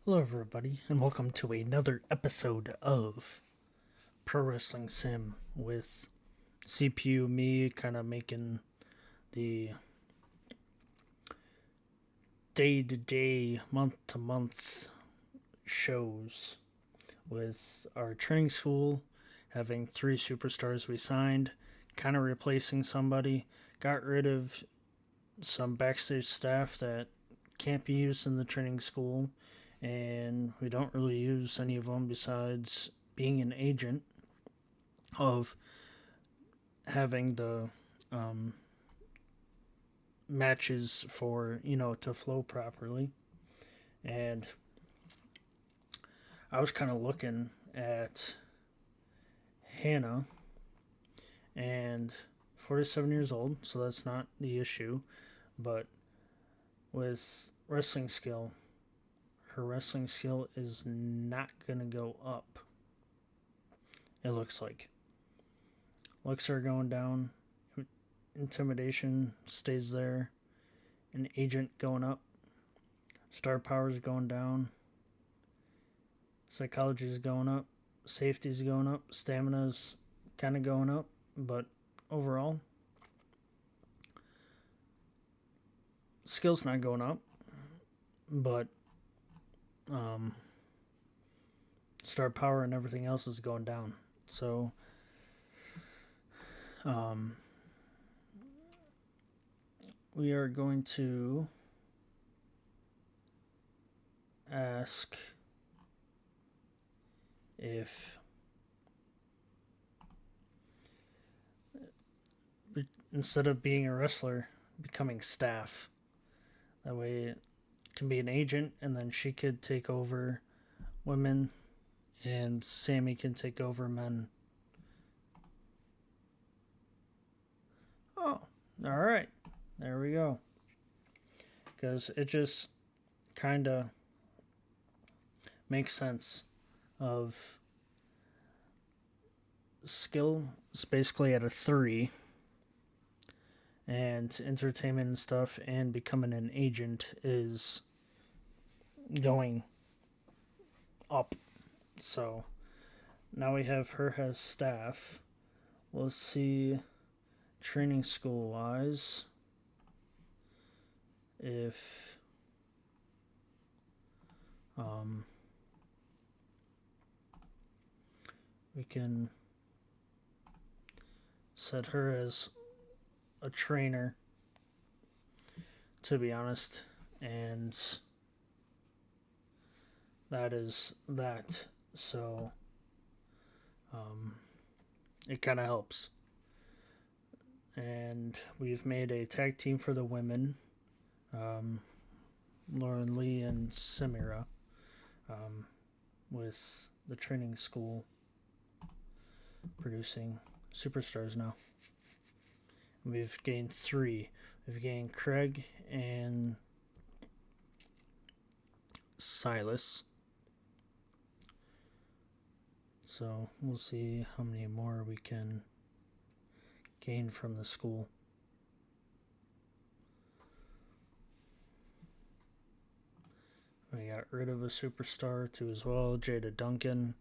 Hello, everybody, and welcome to another episode of Pro Wrestling Sim with CPU me kind of making the day to day, month to month shows with our training school having three superstars we signed, kind of replacing somebody, got rid of some backstage staff that can't be used in the training school, and we don't really use any of them besides being an agent of having the um, matches for to flow properly. And I was kind of looking at Hannah, and 47 years old, so that's not the issue. But with wrestling skill, her wrestling skill is not gonna go up. It looks like looks are going down. Intimidation stays there. An agent going up. Star power is going down. Psychology is going up. Safety is going up. Stamina's kind of going up. But overall, skill's not going up. But um, star power and everything else is going down. So um, we are going to ask if instead of being a wrestler, becoming staff. That way it can be an agent, and then she could take over women, and Sammy can take over men. Oh, all right. There we go. Because it just kind of makes sense of skill is basically at a 3, and entertainment and stuff and becoming an agent is going up. So now we have her as staff. We'll see training school wise if we can set her as a trainer, to be honest, and that is that. So it kind of helps. And we've made a tag team for the women, Lauren Lee and Samira, with the training school producing superstars now. We've gained 3. We've gained Craig and Silas. So we'll see how many more we can gain from the school. We got rid of a superstar too as well, Jada Duncan.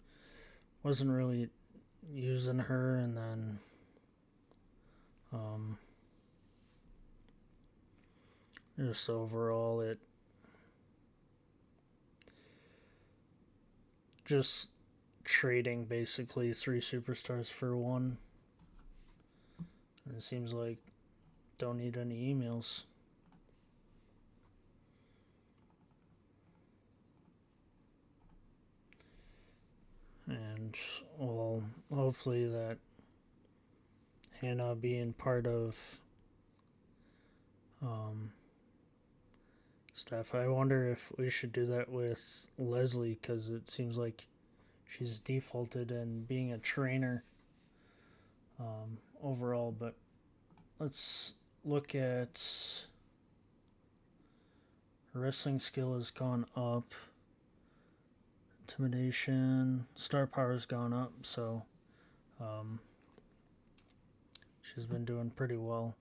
Wasn't really using her, and then just overall it just trading basically 3 superstars for 1. And it seems like don't need any emails. And well, hopefully that Hannah being part of stuff. I wonder if we should do that with Leslie, because it seems like she's defaulted in being a trainer overall. But let's look at her wrestling skill has gone up. Intimidation, star power has gone up, so she's been doing pretty well.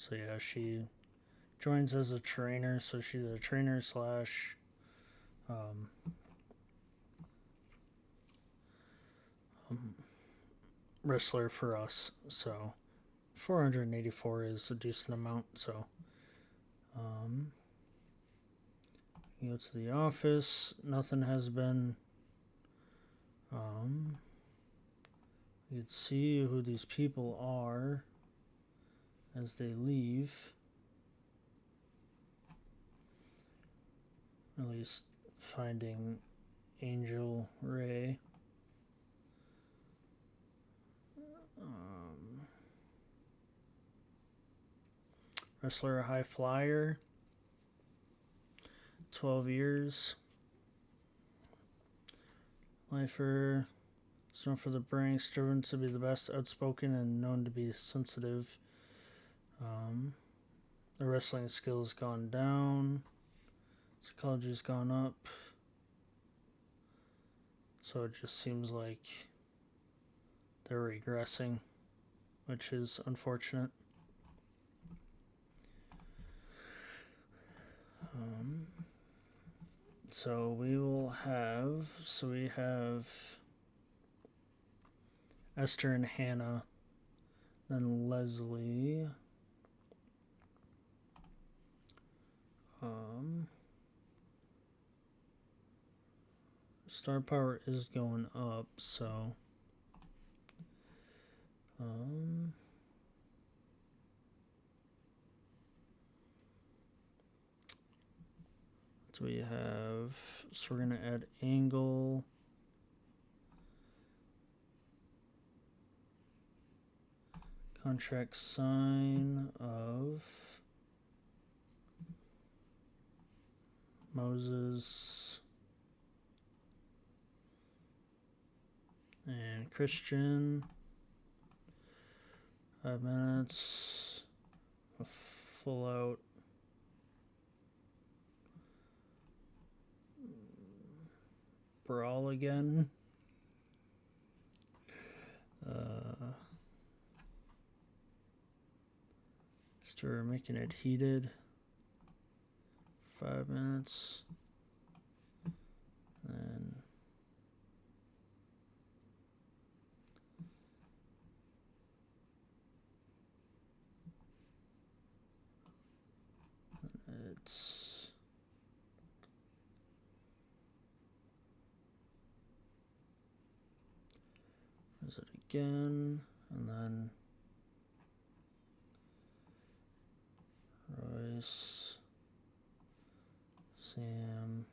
So yeah, she joins as a trainer, so she's a trainer slash um, wrestler for us. So 484 is a decent amount. So you go to the office. Nothing has been. You can see who these people are as they leave. At least finding Angel Ray. Wrestler, high flyer. 12 years. Lifer, known for the ranks, driven to be the best, outspoken, and known to be sensitive. The wrestling skills gone down. Psychology's gone up. So it just seems like they're regressing, which is unfortunate. So we have Esther and Hannah, then Leslie. Star power is going up, so so we have, so we're gonna add Angle. Contract sign of Moses and Christian. 5 minutes. A full out. Brawl again. We're making it heated. 5 minutes. And it's is it again, and then Royce, Sam,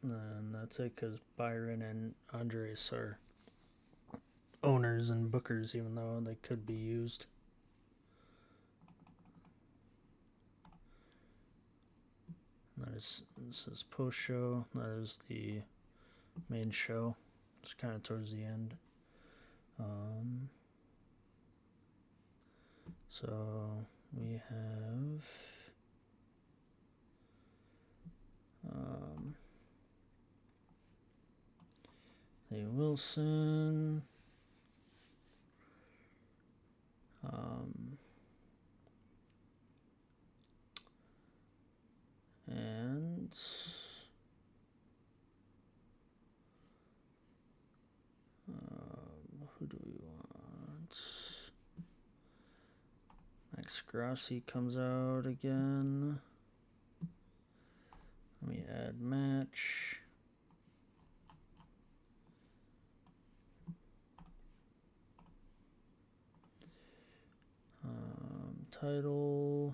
and that's it, because Byron and Andres are owners and bookers, even though they could be used. This is post show. That is the main show. It's kind of towards the end. So we have Lee Wilson. And who do we want? Max Grassi comes out again. Let me add match. Title.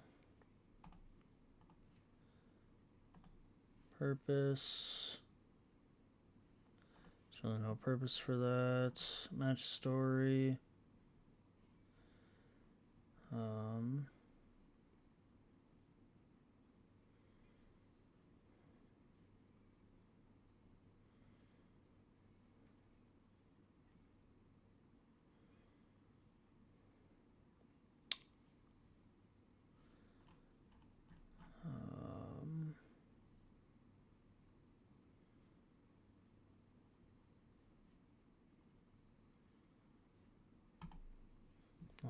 Purpose. So no purpose for that. Match story.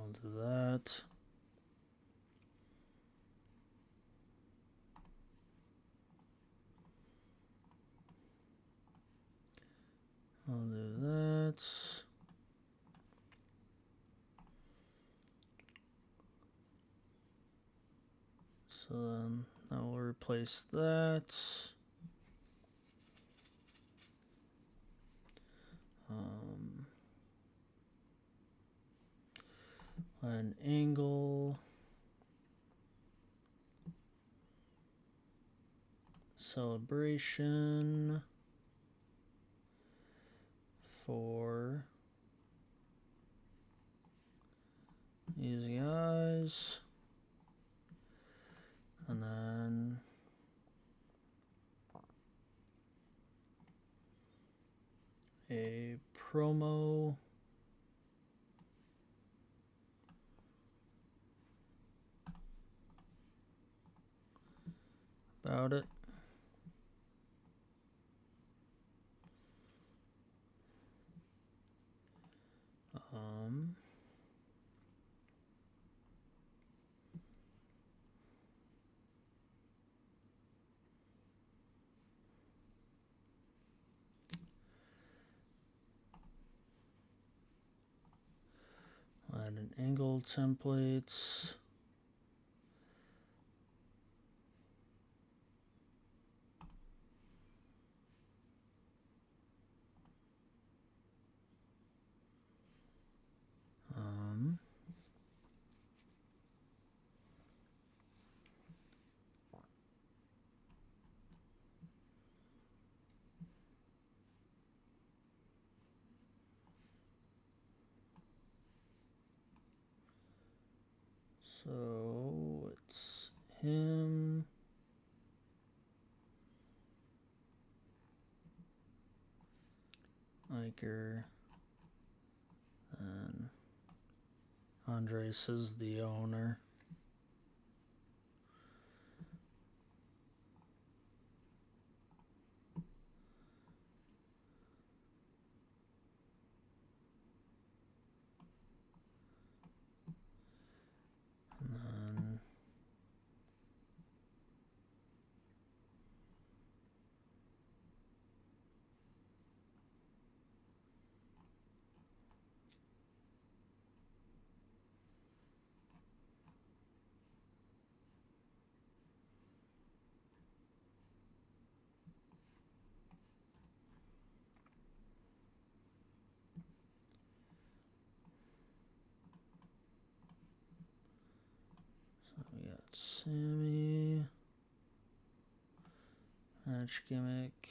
I'll do that. I'll do that. So then now we'll replace that. An angle. Celebration. For easy eyes. And then a promo about it. Add an angle template. So it's him. Iker. And Andres is the owner. We got Sammy. Match gimmick.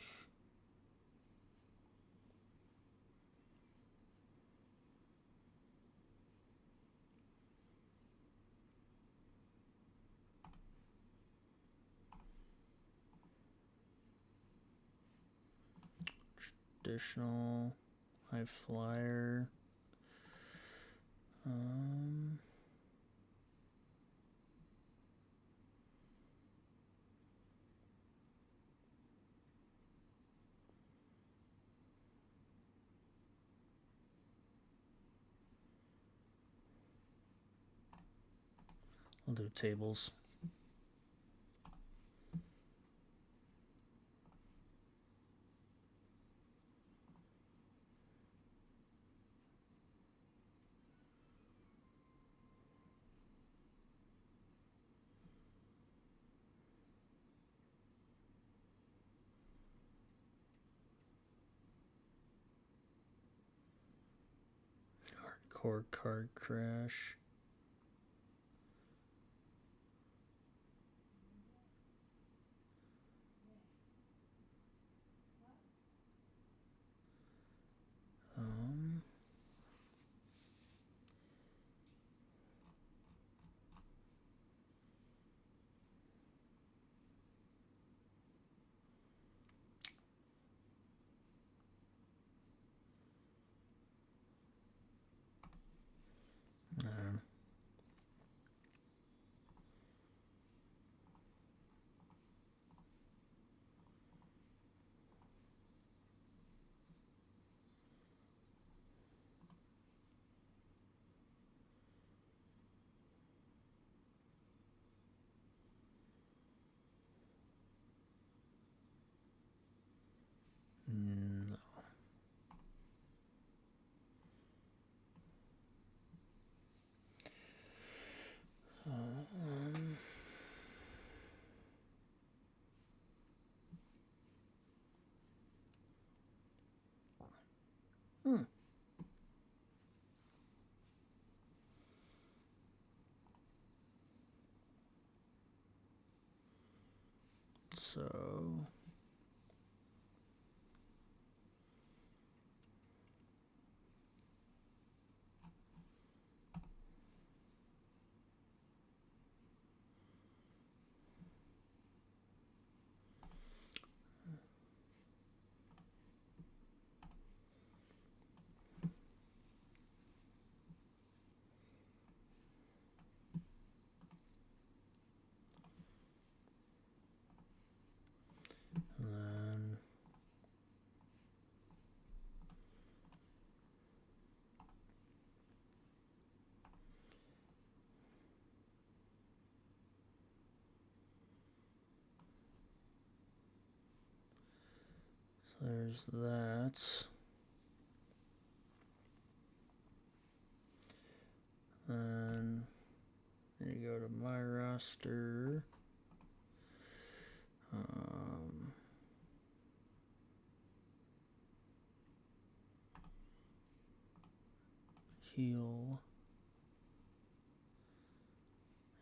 Traditional high flyer. I'll do tables. Hardcore card crash. No. So then there's that. Then you go to my roster. Heal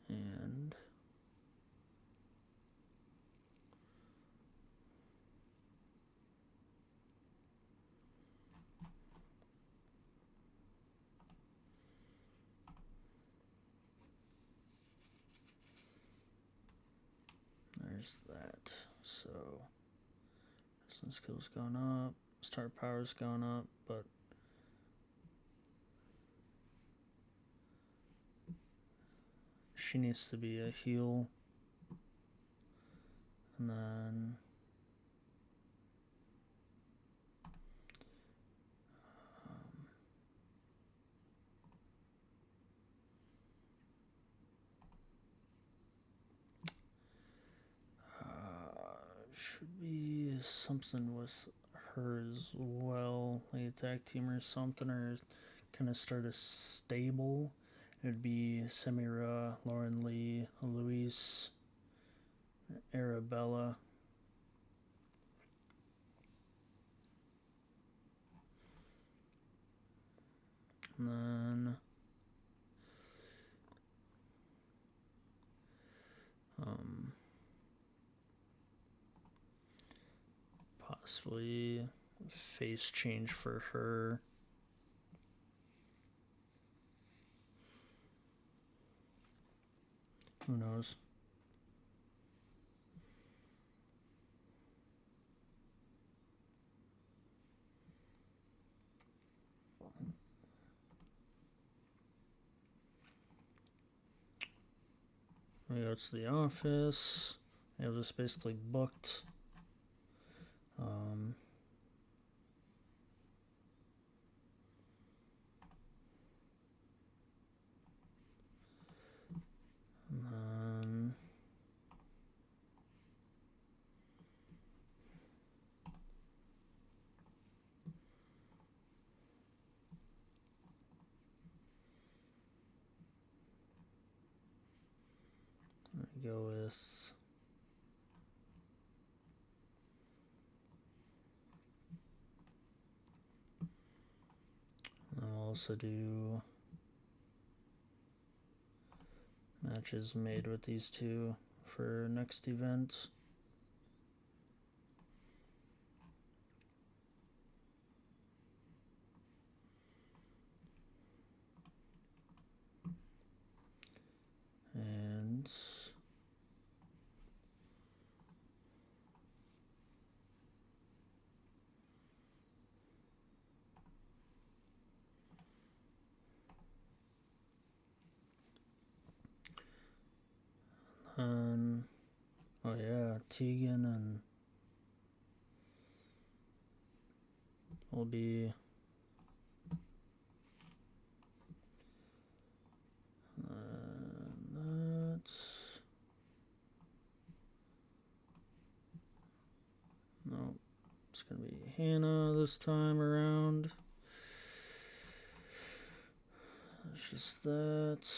and there's that. So distance skill's gone up, start power's gone up, but she needs to be a heal. And then should be something with her as well, like attack team or something, or kind of start a stable. It'd be Samira, Lauren Lee, Louise, Arabella. And then possibly face change for her. Who knows? We go to the office. We have this basically booked. And then I go with I'll also do matches made with these two for next event. And oh yeah, Tegan and will be It's going to be Hannah this time around. It's just that.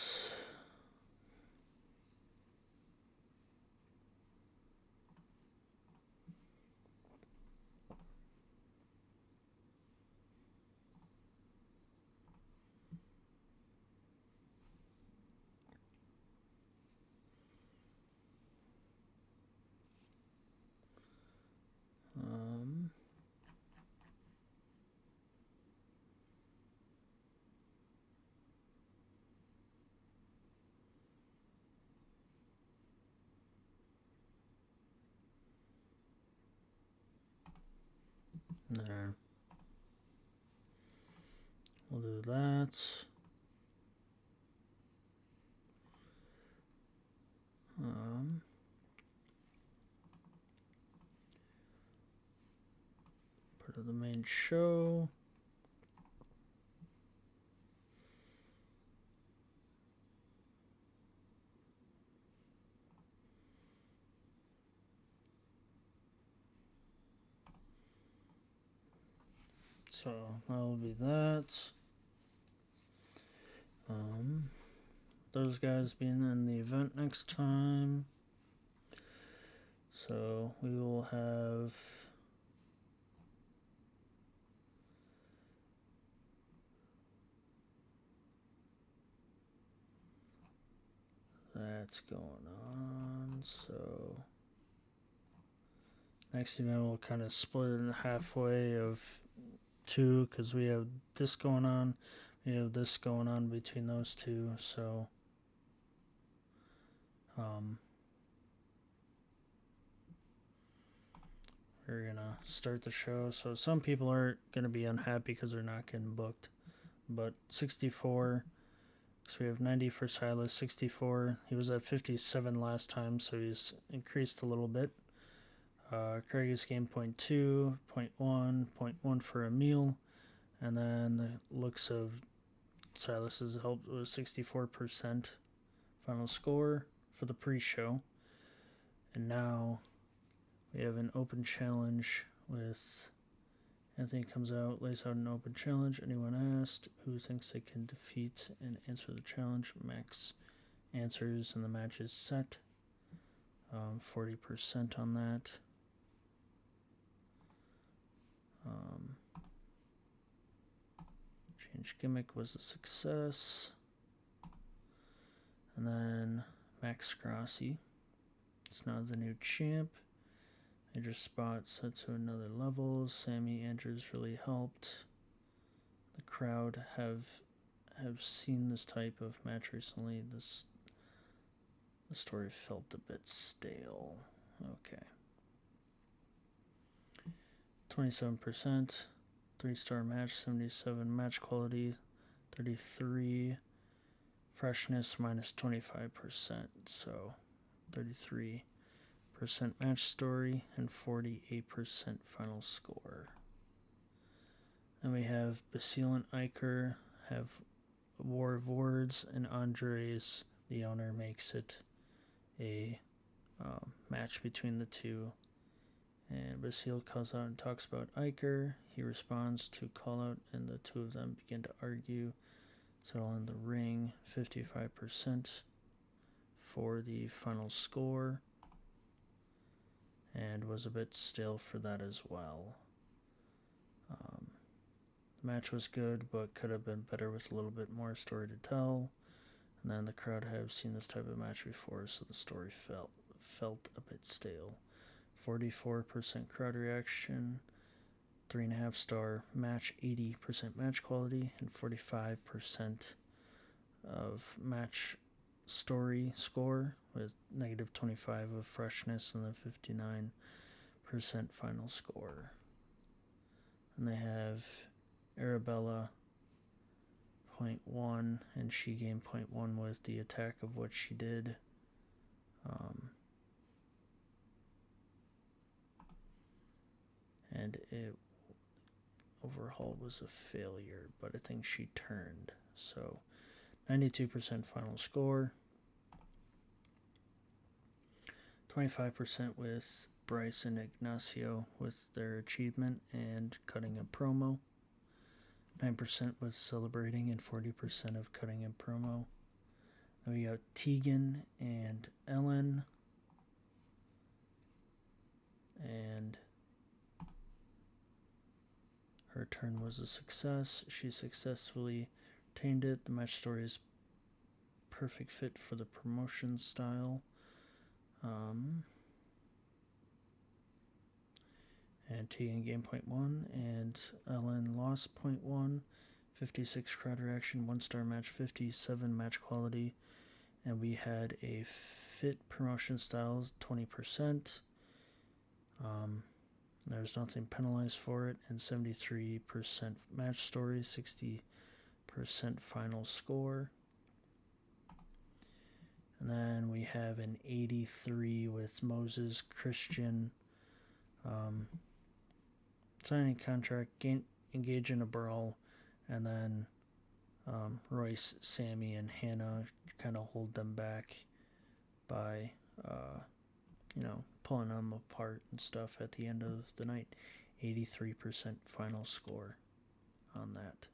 There. We'll do that. Part of the main show. So that'll be that. Those guys being in the event next time. So we will have that's going on. So next event we'll kind of split it halfway of two because we have this going on. We have this going on between those two. So we're gonna start the show. So some people are gonna be unhappy because they're not getting booked. But 64. So we have 90 for Silas, 64. He was at 57 last time, so he's increased a little bit. Craig is game 0.2, 0.1, 0.1 for Emil. And then the looks of Silas's help was 64% final score for the pre-show. And now we have an open challenge with Anthony comes out, lays out an open challenge. Anyone asked who thinks they can defeat and answer the challenge. Max answers and the match is set. 40% on that. Change gimmick was a success. And then Max Grassi. It's now the new champ. Major spot set to another level. Sammy Andrews really helped. The crowd have seen this type of match recently. The story felt a bit stale. Okay. 27%. 3-star match. 77 match quality. 33 freshness minus 25%. So 33% match story and 48% final score. Then we have Basile and Iker have War of Words, and Andres, the owner, makes it a match between the two. And Basile calls out and talks about Iker. He responds to call out, and the two of them begin to argue. Settle in the ring, 55% for the final score. And was a bit stale for that as well. The match was good, but could have been better with a little bit more story to tell. And then the crowd have seen this type of match before, so the story felt a bit stale. 44% crowd reaction, 3.5 star match, 80% match quality, and 45% of match story score with negative 25 of freshness and then 59% final score. And they have Arabella 0.1 and she gained 0.1 with the attack of what she did. And it overhaul was a failure, but I think she turned. So 92% final score. 25% with Bryce and Ignacio with their achievement and cutting a promo. 9% was celebrating and 40% of cutting a promo. Then we got Tegan and Ellen. And her turn was a success. She successfully retained it. The match story is perfect fit for the promotion style. And Tegan gained 0.1 and Ellen lost 0.1. 56 crowd reaction, 1-star match, 57 match quality. And we had a fit promotion styles, 20%. There's nothing penalized for it, and 73% match story, 60% final score. And then we have an 83 with Moses Christian. Signing contract, engage in a brawl, and then Royce, Sammy, and Hannah kind of hold them back by, pulling them apart and stuff at the end of the night. 83% final score on that.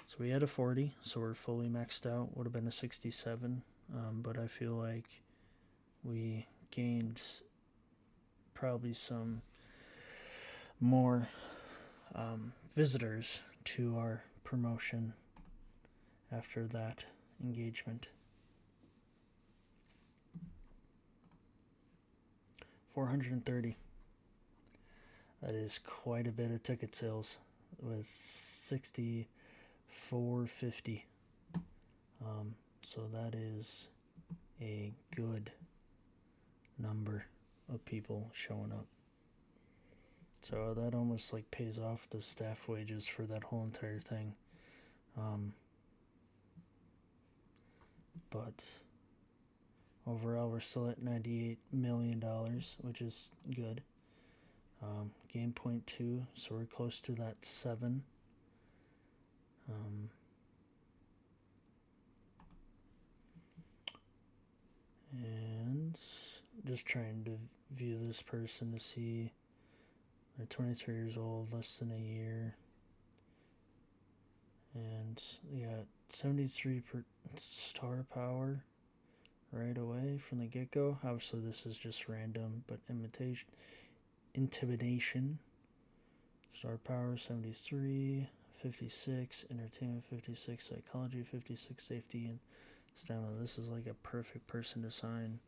So we had a 40, so we're fully maxed out. Would have been a 67, but I feel like we gained probably some more visitors to our promotion after that engagement. 430. That is quite a bit of ticket sales. It was 64.50. So that is a good number of people showing up. So that almost like pays off the staff wages for that whole entire thing. But overall, we're still at $98 million, which is good. Game 0.2, so we're close to that 7. And just trying to view this person to see. They're 23 years old, less than a year. And you got 73 star power right away from the get-go. Obviously, this is just random, but intimidation. Star power 73, 56, entertainment 56, psychology 56, safety, and stamina. This is like a perfect person to sign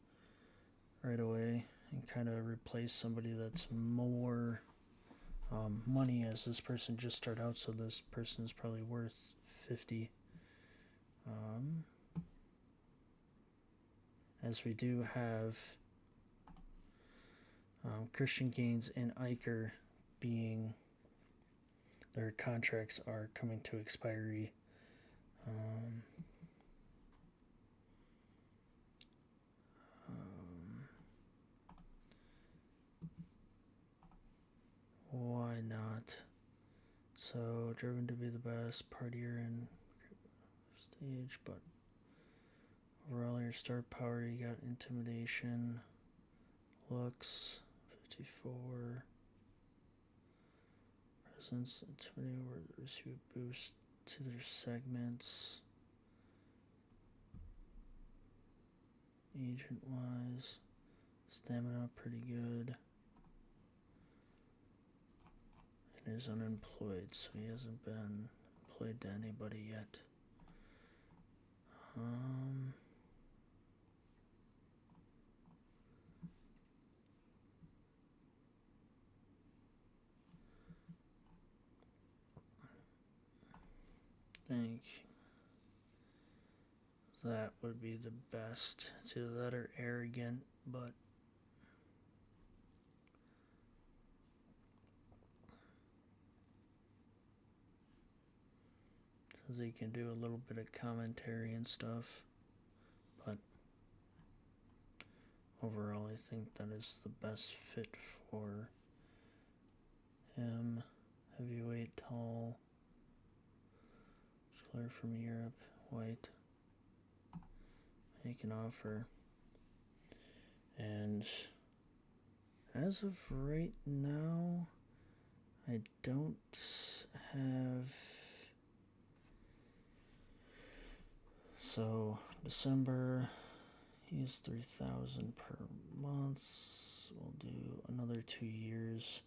right away and kind of replace somebody that's more money, as this person just started out, so this person is probably worth 50. As we do have Christian Gaines and Iker being, their contracts are coming to expiry. Why not? So, driven to be the best partier in stage, but overall, your star power, you got intimidation, looks, 54, presence, intimidation, where they receive a boost to their segments, agent-wise, stamina, pretty good. And is unemployed, so he hasn't been employed to anybody yet. I think that would be the best. It's either that or arrogant, but since he can do a little bit of commentary and stuff, but overall I think that is the best fit for him. Heavyweight, tall, clear from Europe, white, make an offer. And as of right now, I don't have. So, December, he's 3,000 per month. We'll do another 2 years.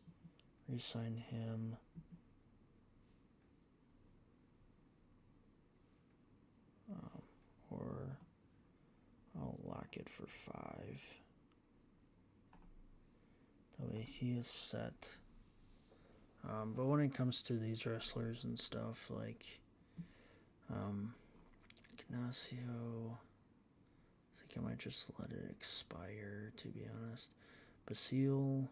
Resign him. Or I'll lock it for 5. That way he is set. But when it comes to these wrestlers and stuff, like Ignacio, I think I might just let it expire, to be honest. Basile,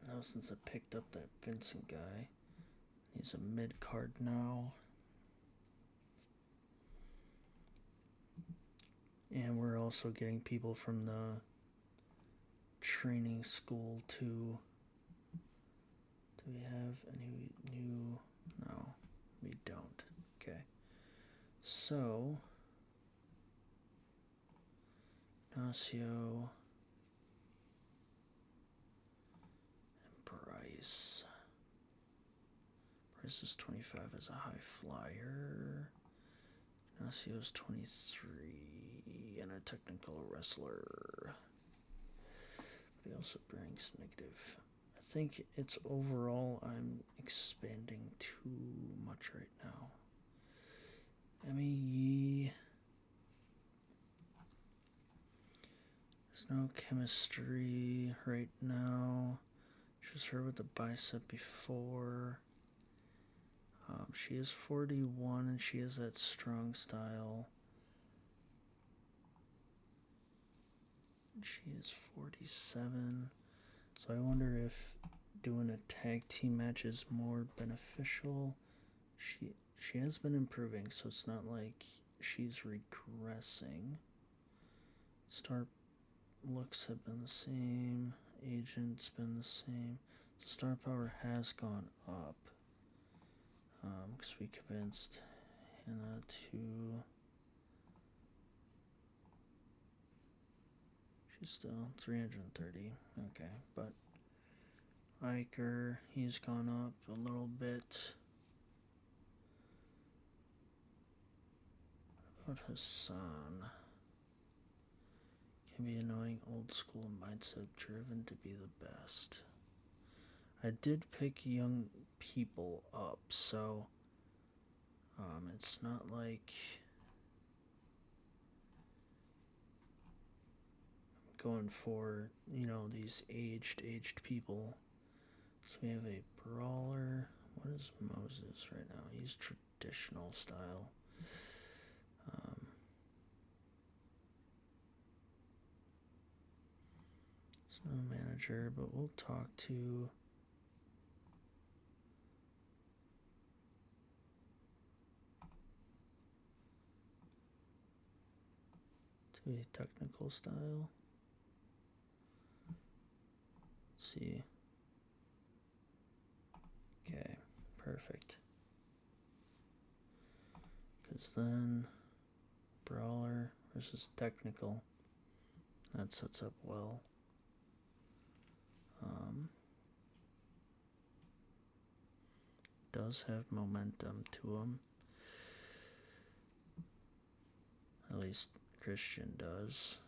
now since I picked up that Vincent guy, he's a mid-card now. And we're also getting people from the training school too. Do we have any new? No, we don't. Okay. So, Ignacio and Bryce. Bryce is 25 as a high flyer. Ignacio's 23 and a technical wrestler. But he also brings negative. I think it's overall I'm expanding too much right now. Emmy Yee. There's no chemistry right now. She was her with the bicep before. She is 41 and she has that strong style. She is 47. So I wonder if doing a tag team match is more beneficial. She has been improving, so it's not like she's regressing. Star looks have been the same. Agent's been the same. So star power has gone up. Because we convinced Hannah to. She's still 330. Okay, but Iker, he's gone up a little bit. What about Hassan? Can be annoying, old school mindset driven to be the best. I did pick young people up, so it's not like I'm going for, these aged people. So we have a brawler. What is Moses right now? He's traditional style. It's no manager, but we'll talk to a technical style. Let's see. Okay, perfect. Because then brawler versus technical. That sets up well. Does have momentum to him. At least Christian does.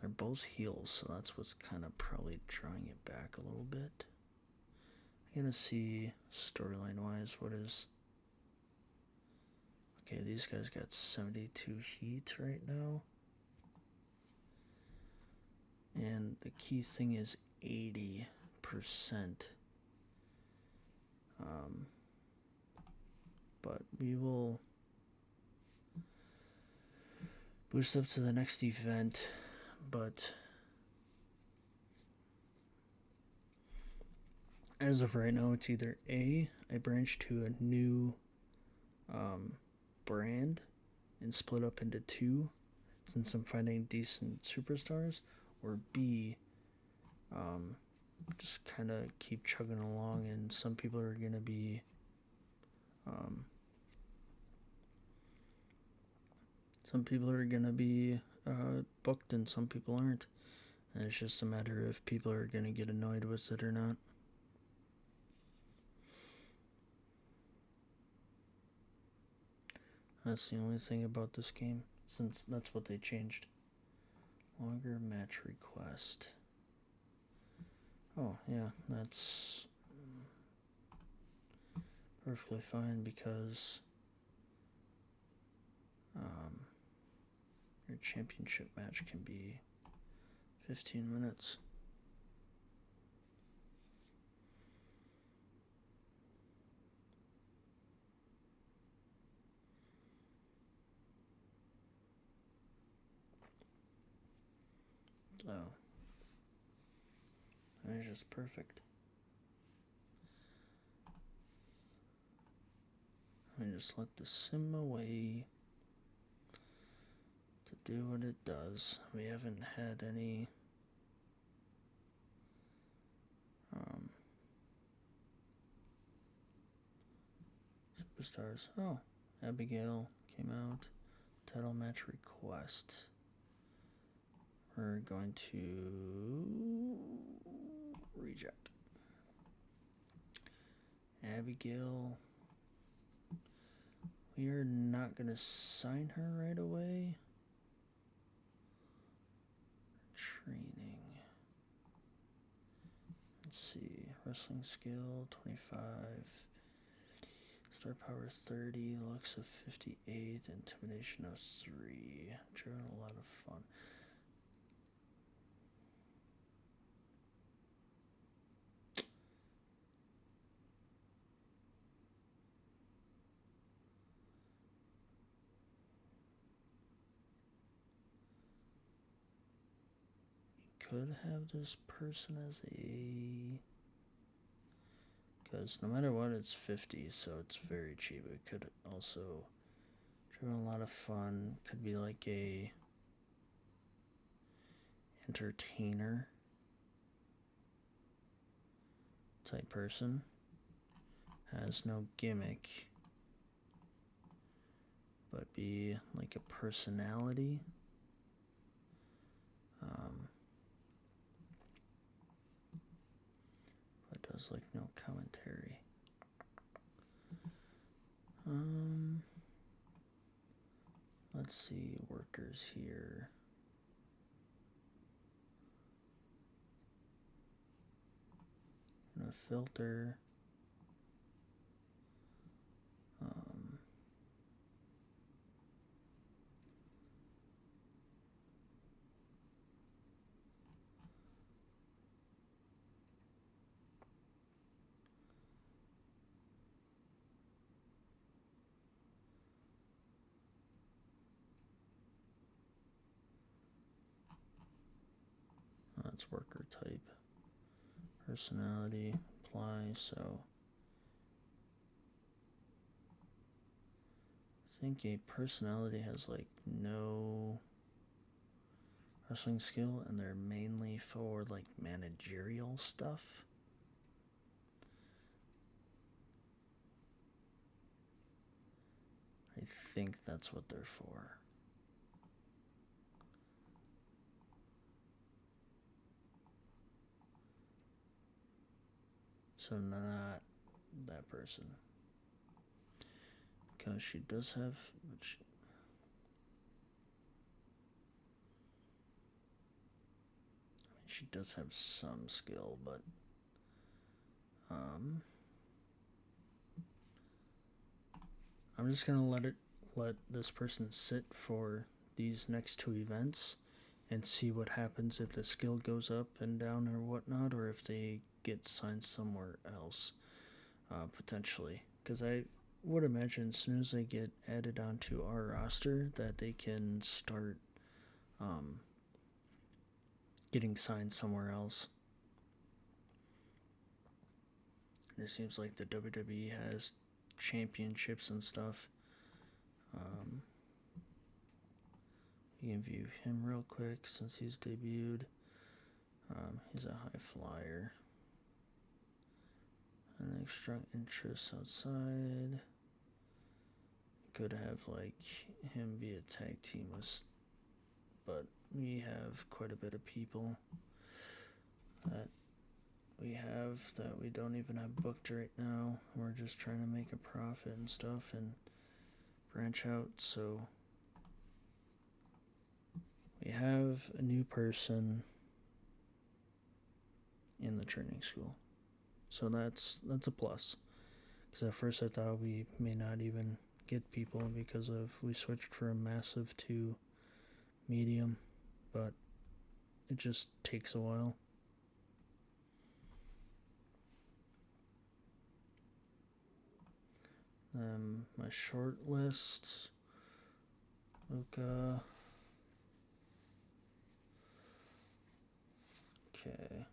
They're both heels, so that's what's kind of probably drawing it back a little bit. I'm gonna see storyline wise what is. Okay, these guys got 72 heat right now. And the key thing is 80%. But we will boost up to the next event. But as of right now, it's either A, I branch to a new brand, and split up into two, since I'm finding decent superstars, or B, just kind of keep chugging along, and some people are going to be booked and some people aren't, and it's just a matter of people are going to get annoyed with it or not. That's the only thing about this game, since that's what they changed. Longer match request. Oh, yeah, that's perfectly fine, because your championship match can be 15 minutes. So, it's just perfect. Let me just let this sim away to do what it does. We haven't had any superstars. Oh, Abigail came out. Title match request. We're going to reject. Abigail. We are not going to sign her right away. Training. Let's see. Wrestling skill 25. Star power 30. Looks of 58. Intimidation of 3. Driven a lot of fun. Could have this person as a, because no matter what, it's 50, so it's very cheap. It could also driven a lot of fun. Could be like a entertainer type person. Has no gimmick, but be like a personality. But does like no commentary. Let's see, workers here. Gonna filter. That's worker type. Personality, apply, so I think a personality has like no wrestling skill, and they're mainly for like managerial stuff. I think that's what they're for. So not that person. Because she does have, she does have some skill, but I'm just gonna let this person sit for these next two events and see what happens, if the skill goes up and down or whatnot, or if they get signed somewhere else, potentially. Because I would imagine as soon as they get added onto our roster that they can start getting signed somewhere else. And it seems like the WWE has championships and stuff. You can view him real quick since he's debuted. He's a high flyer. An extra interest outside. Could have like him be a tag teamist, but we have quite a bit of people that we don't even have booked right now. We're just trying to make a profit and stuff and branch out. So we have a new person in the training school, so that's a plus. Because at first I thought we may not even get people because we switched from massive to medium, but it just takes a while. My short list, Luca. Okay.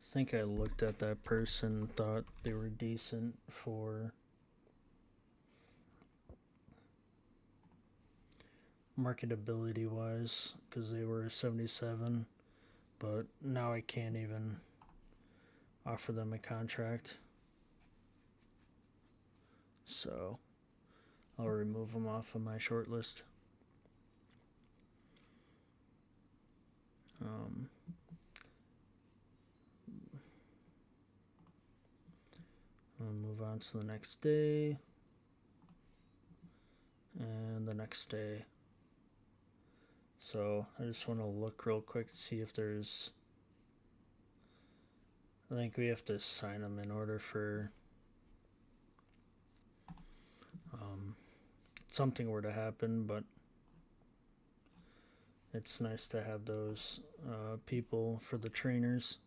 I think I looked at that person, thought they were decent for marketability wise, because they were 77, but now I can't even offer them a contract. So I'll remove them off of my short list. I'll move on to the next day and the next day. So I just want to look real quick to see if there's. I think we have to sign them in order for something were to happen, but it's nice to have those people for the trainers.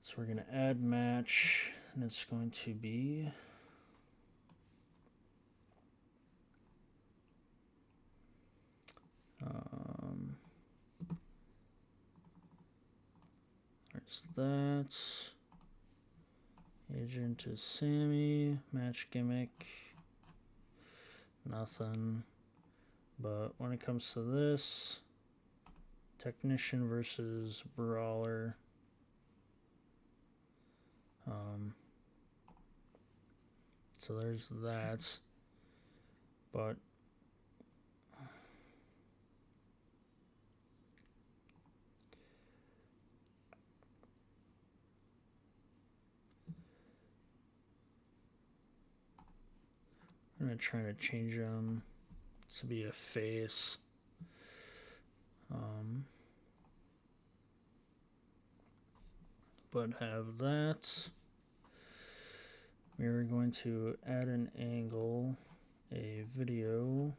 So we're going to add match, and it's going to be there's that. Agent is Sammy. Match gimmick. Nothing. But when it comes to this, technician versus brawler. So there's that. But I'm going to try to change them to be a face. But have that. We're going to add an angle, a video.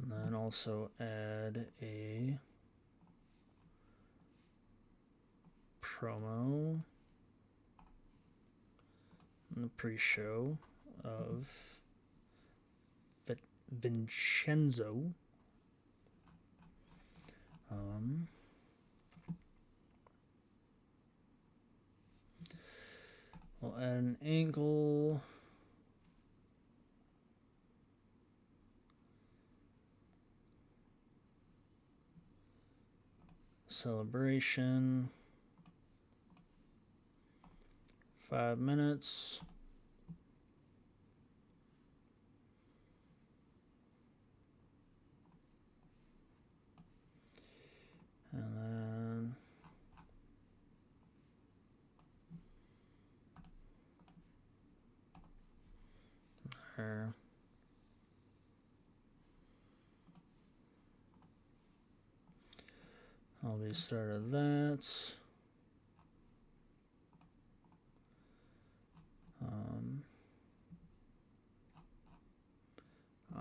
And then also add a promo in the pre-show of Vincenzo. We'll add an angle. Celebration. 5 minutes. And then there. I'll be started that.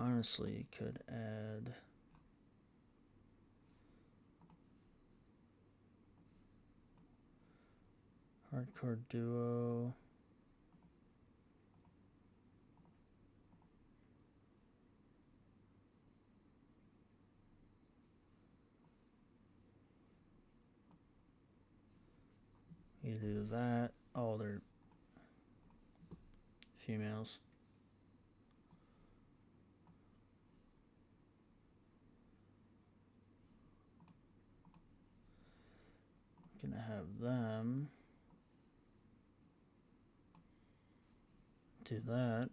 Honestly, could add hardcore duo. You do that. Oh, they're females. Gonna have them do that.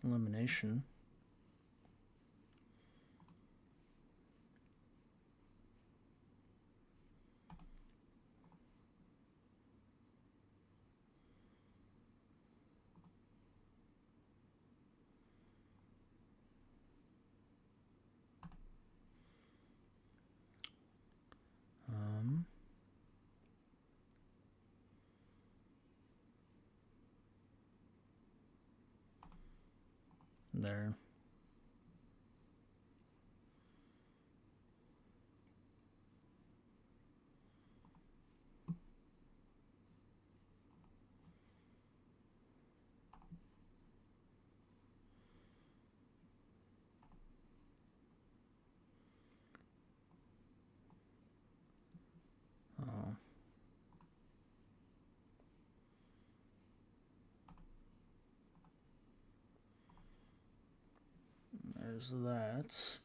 Elimination. There. Oh. There's that.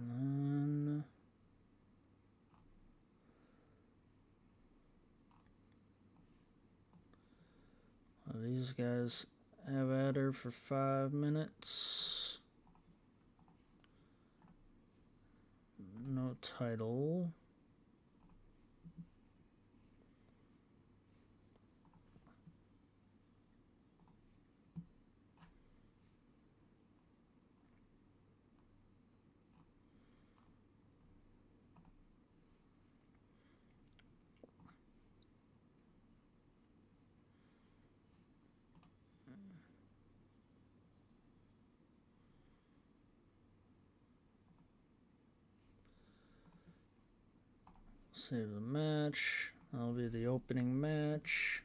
And then these guys have at her for 5 minutes. No title. Save the match. That'll be the opening match.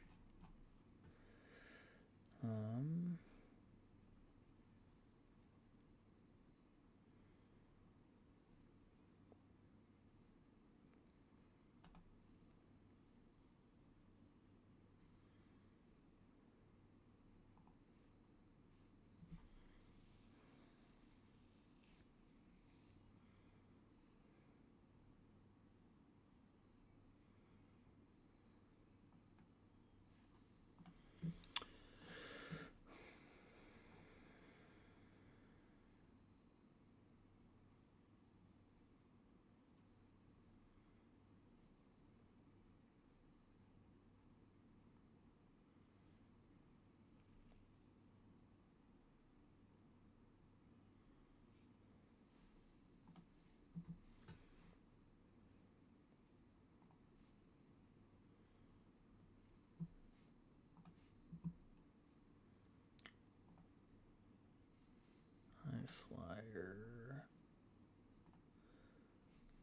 High flyer.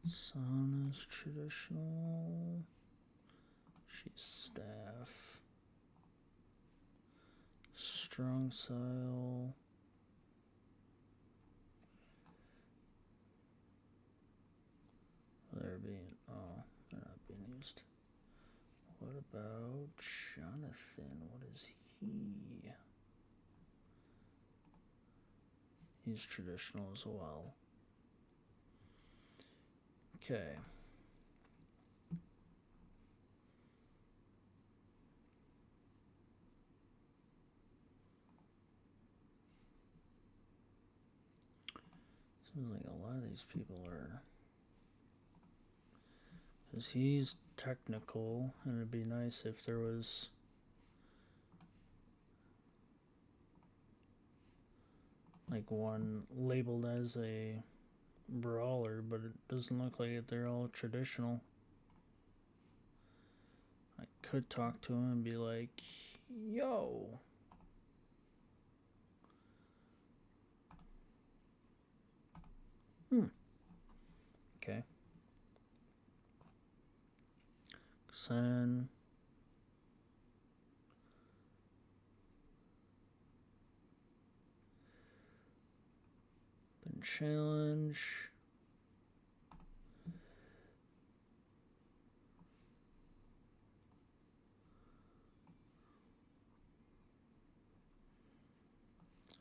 Sun is traditional. She's staff. Strong style. They're not being used. What about Jonathan? What is he? He's traditional as well. Okay. Seems like a lot of these people are Because he's technical, and it'd be nice if there was like one labeled as a brawler, but it doesn't look like it. They're all traditional. I could talk to him and be like, yo. Okay. Then been challenge.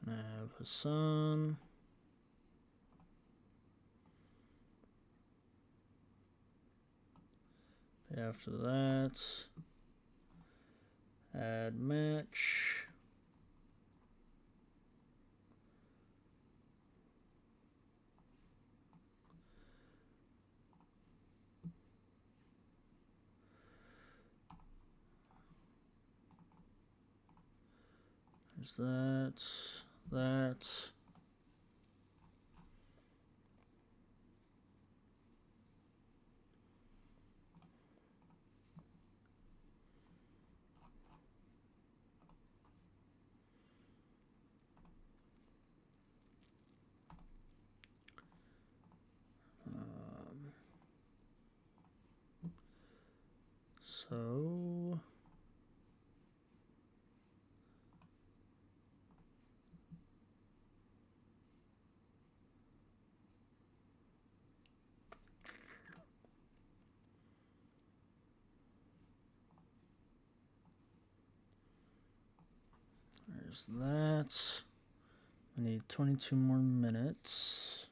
I have Hassan. After that, add match. There's that. So there's that. I need 22 more minutes.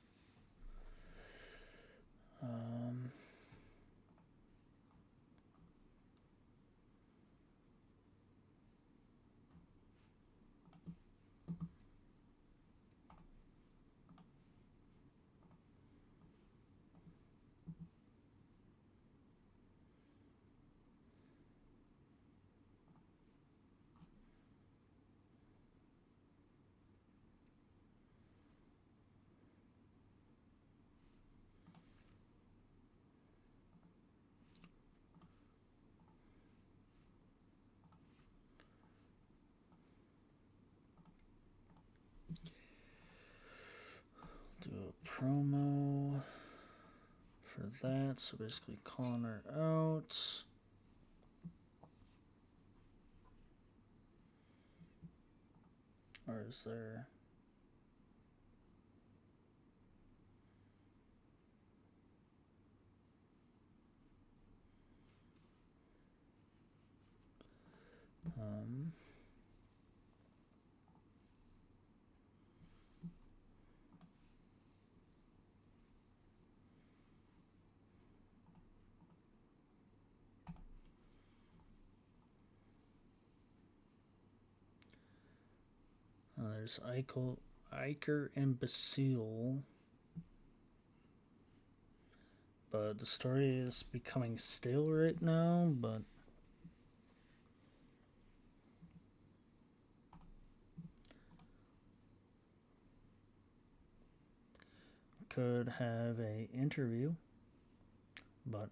Do a promo for that. So basically calling her out. Or is there... there's Iker and Basile. But the story is becoming stale right now, but could have a interview, but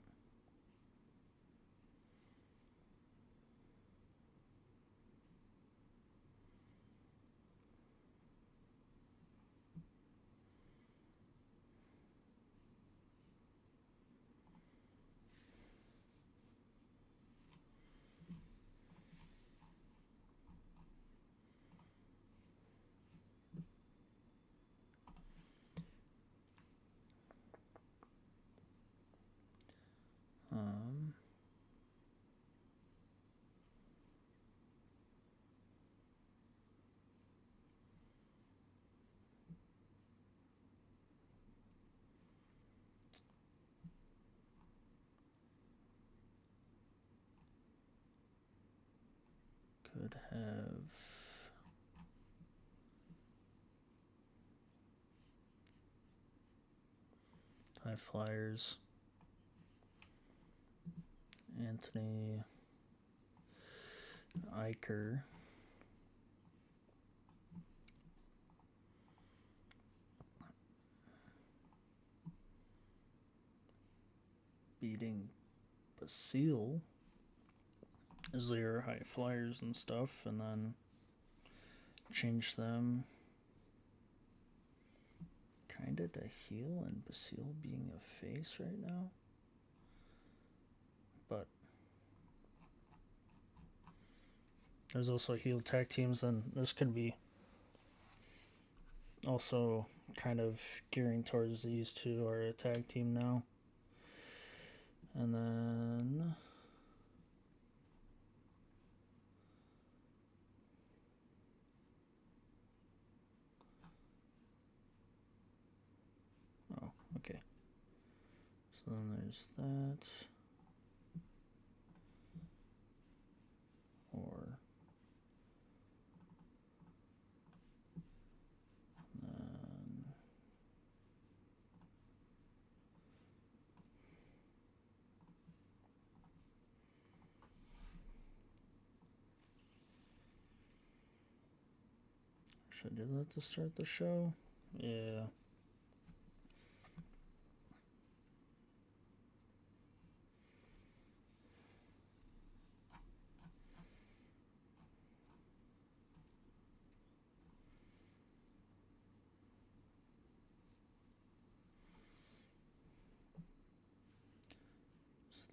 could have High Flyers. Anthony Eicher. Beating Basile as their high flyers and stuff, and then change them kind of to heel, and Basile being a face right now. But there's also heel tag teams, and this could be also kind of gearing towards these two are a tag team now. And then oh, okay. So then there's that. Or then should I do that to start the show? Yeah.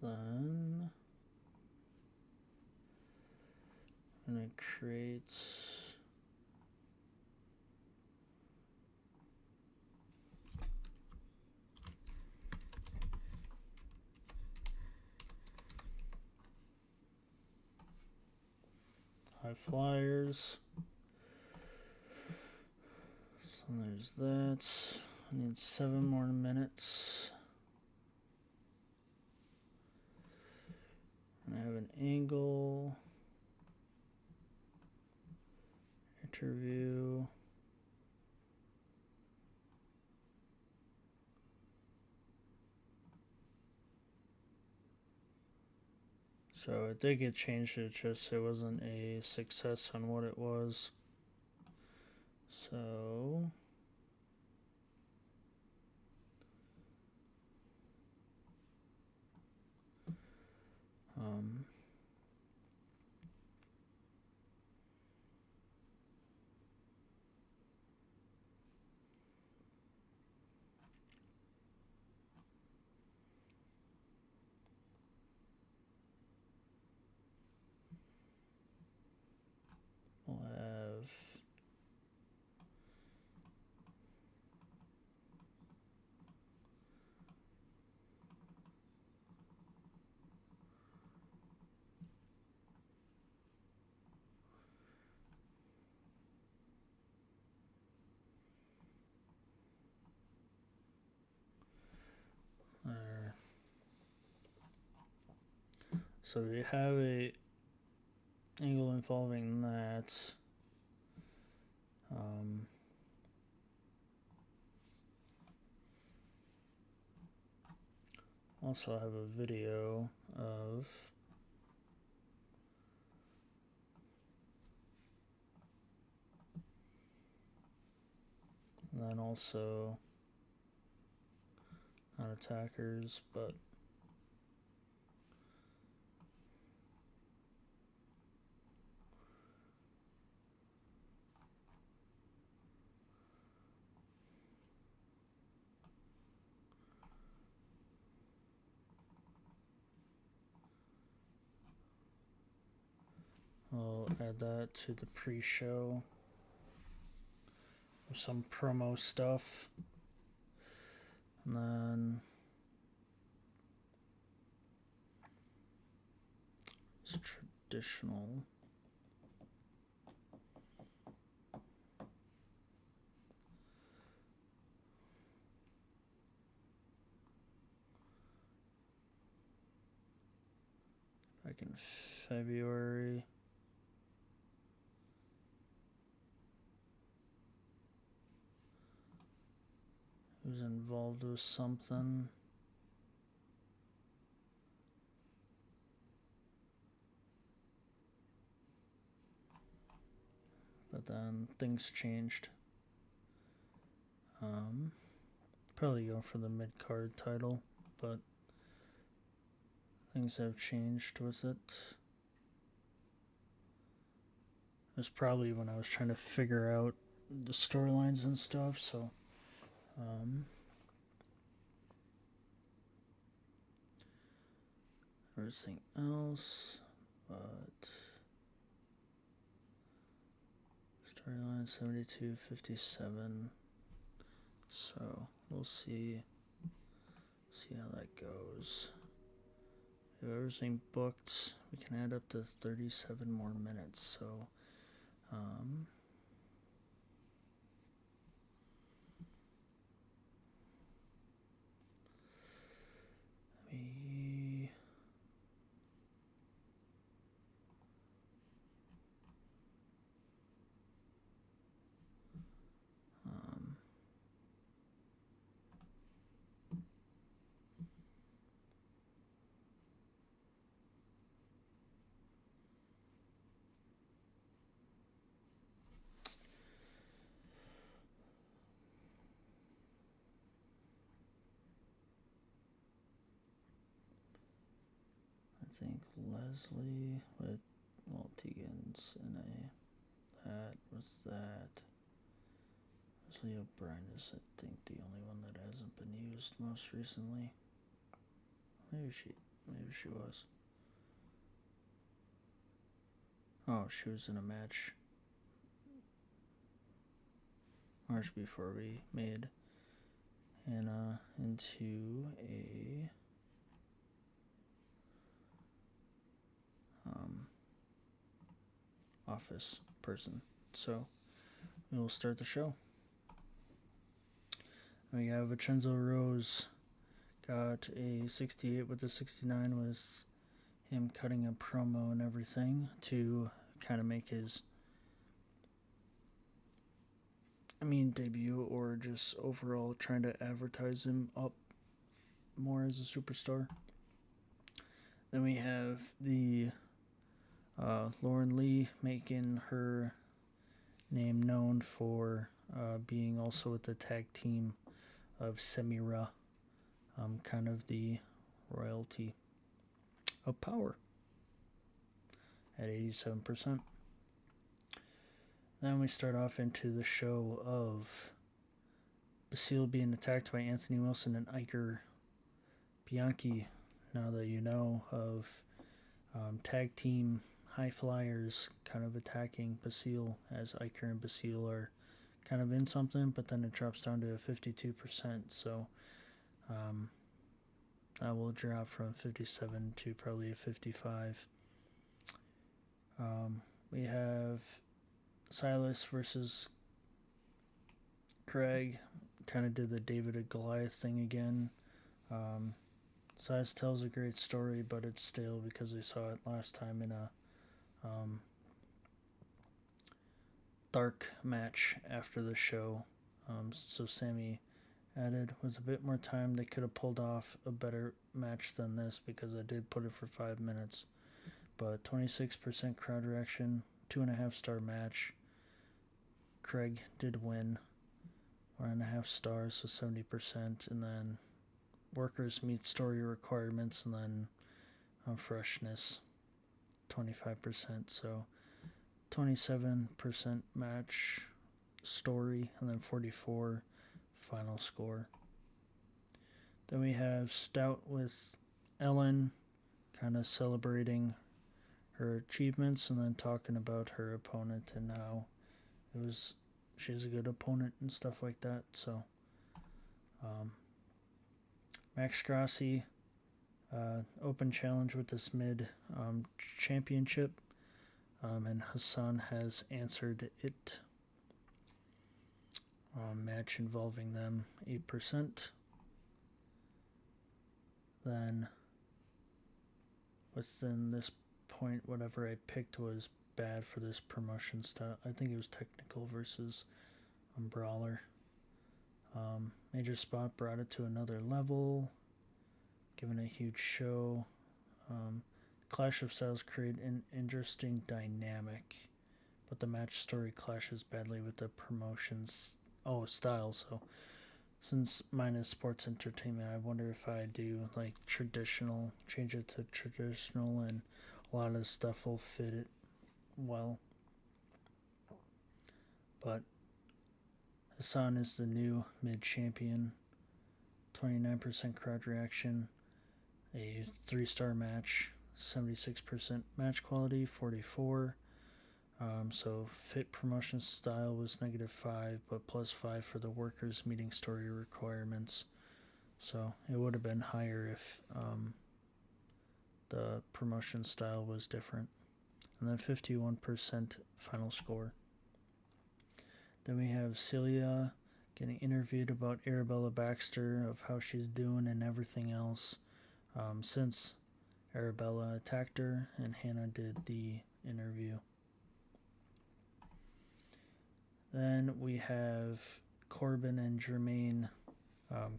So then I'm gonna create high flyers. So there's that. I need 7 more minutes. And I have an angle. Interview. So it did get changed, it just it wasn't a success on what it was. So we'll have so we have a angle involving that. Also have a video of and then also not attackers, but I'll add that to the pre-show. Some promo stuff. And then it's traditional. Back in February. He was involved with something. but then things changed. Probably go for the mid-card title, but things have changed with it. It was probably when I was trying to figure out the storylines and stuff, so everything else, but storyline 72-57. So we'll see how that goes. If everything booked, we can add up to 37 more minutes. So I think Leslie with Tegan's in that was that. Leslie O'Brien is, I think, the only one that hasn't been used most recently. Maybe she was. Oh, she was in a match March before we made Hannah into a office person. So we will start the show. We have Vincenzo Rose got a 68 with the 69 with him cutting a promo and everything to kind of make his debut, or just overall trying to advertise him up more as a superstar. Then we have the Lauren Lee making her name known for being also with the tag team of Semira, kind of the royalty of power at 87%. Then we start off into the show of Basile being attacked by Anthony Wilson and Iker Bianchi. Now that you know of tag team high flyers kind of attacking Basile, as Iker and Basile are kind of in something, but then it drops down to a 52%. So that will drop from 57 to probably a 55. We have Silas versus Craig. Kind of did the David and Goliath thing again. Silas tells a great story, but it's stale because they saw it last time in a dark match after the show. So Sammy added, with a bit more time, they could have pulled off a better match than this, because I did put it for 5 minutes. But 26% crowd reaction, 2.5-star match. Craig did win, 1.5 stars, so 70%, and then workers meet story requirements, and then freshness, 25%, so 27% match story, and then 44 final score. Then we have Stout with Ellen, kind of celebrating her achievements and then talking about her opponent and how she's a good opponent and stuff like that. So Max Grassi, open challenge with this mid championship, and Hassan has answered it. Match involving them, 8%. Then within this point, whatever I picked was bad for this promotion style. I think it was technical versus Brawler. Major Spot brought it to another level, given a huge show. Clash of Styles create an interesting dynamic but the match story clashes badly with the promotion's style. So since mine is sports entertainment, I wonder if I do like traditional, change it to traditional, and a lot of the stuff will fit it well. But Hassan is the new mid champion. 29% crowd reaction, a 3-star match, 76% match quality, 44. So fit promotion style was -5, but +5 for the workers meeting story requirements. So it would have been higher if the promotion style was different. And then 51% final score. Then we have Celia getting interviewed about Arabella Baxter, of how she's doing and everything else since Arabella attacked her, and Hannah did the interview. Then we have Corbin and Jermaine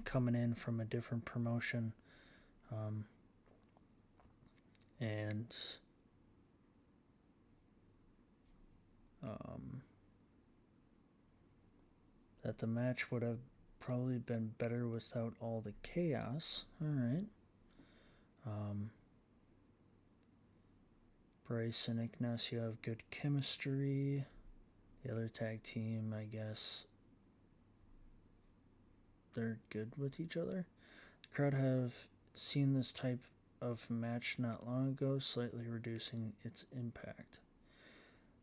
coming in from a different promotion. And that the match would have probably been better without all the chaos. Alright. Bryce and Ignacio have good chemistry. The other tag team, I guess, they're good with each other. The crowd have seen this type of match not long ago, slightly reducing its impact.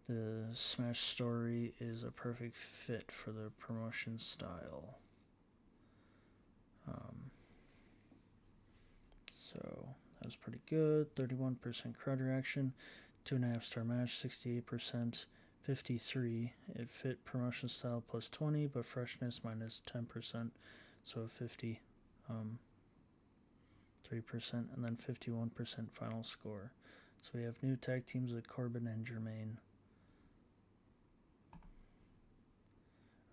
The Smash story is a perfect fit for the promotion style. So that was pretty good. 31% crowd reaction, 2.5-star match, 68%, 53. It fit promotion style +20, but freshness -10%, so 50. 3%, and then 51% final score. So we have new tag teams with Corbin and Jermaine.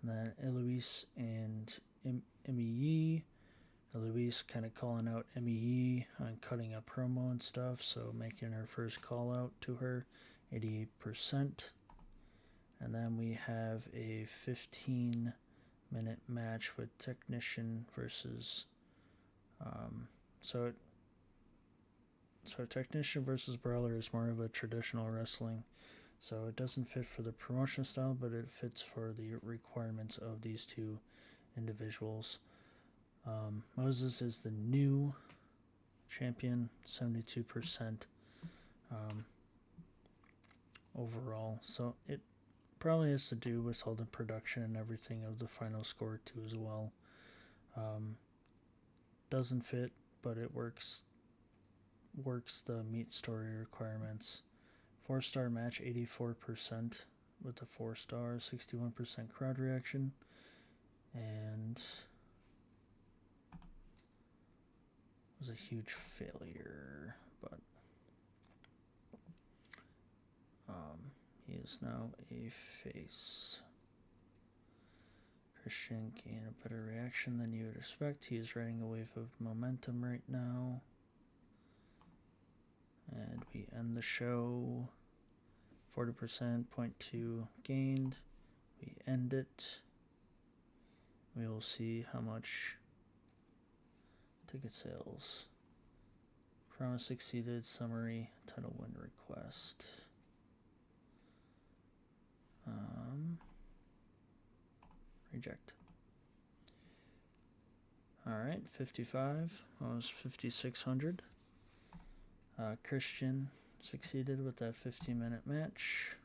And then Eloise and Emmy. Eloise kind of calling out Emmy on cutting a promo and stuff, so making her first call out to her, 88%. And then we have a 15-minute match with Technician versus So Technician versus Brawler is more of a traditional wrestling. So it doesn't fit for the promotion style, but it fits for the requirements of these two individuals. Moses is the new champion, 72% overall. So it probably has to do with all the production and everything of the final score too as well. Doesn't fit, but it works the meat story requirements. 4-star match, 84% with the 4 stars, 61% crowd reaction, and was a huge failure, but he is now a face. Christian gained a better reaction than you would expect. He is riding a wave of momentum right now. And we end the show. 40%, 0.2 gained. We end it. We will see how much ticket sales. Promise exceeded. Summary. Title win request. Reject. Alright, 55. Almost 5,600. Christian succeeded with that 15-minute match.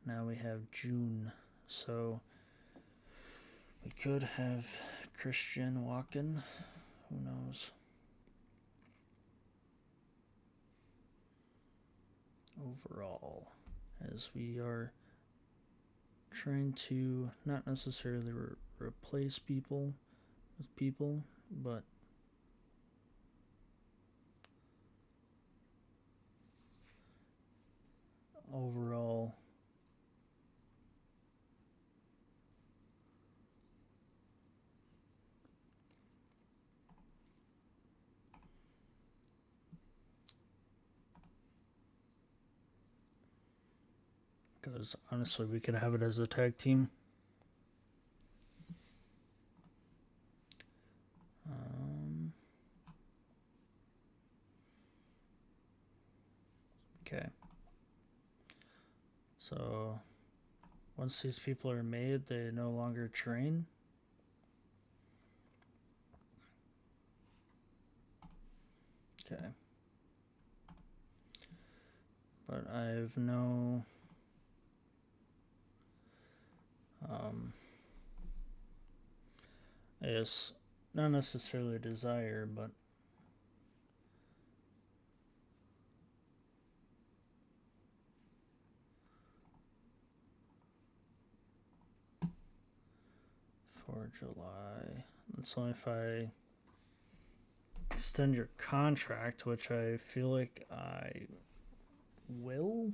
Now we have June. So we could have Christian walking. Who knows? Overall, as we are trying to not necessarily replace people with people, but overall Because honestly, we could have it as a tag team. Okay. So once these people are made, they no longer train. Okay. But I have no I guess not necessarily a desire, but for July. It's only if I extend your contract, which I feel like I will.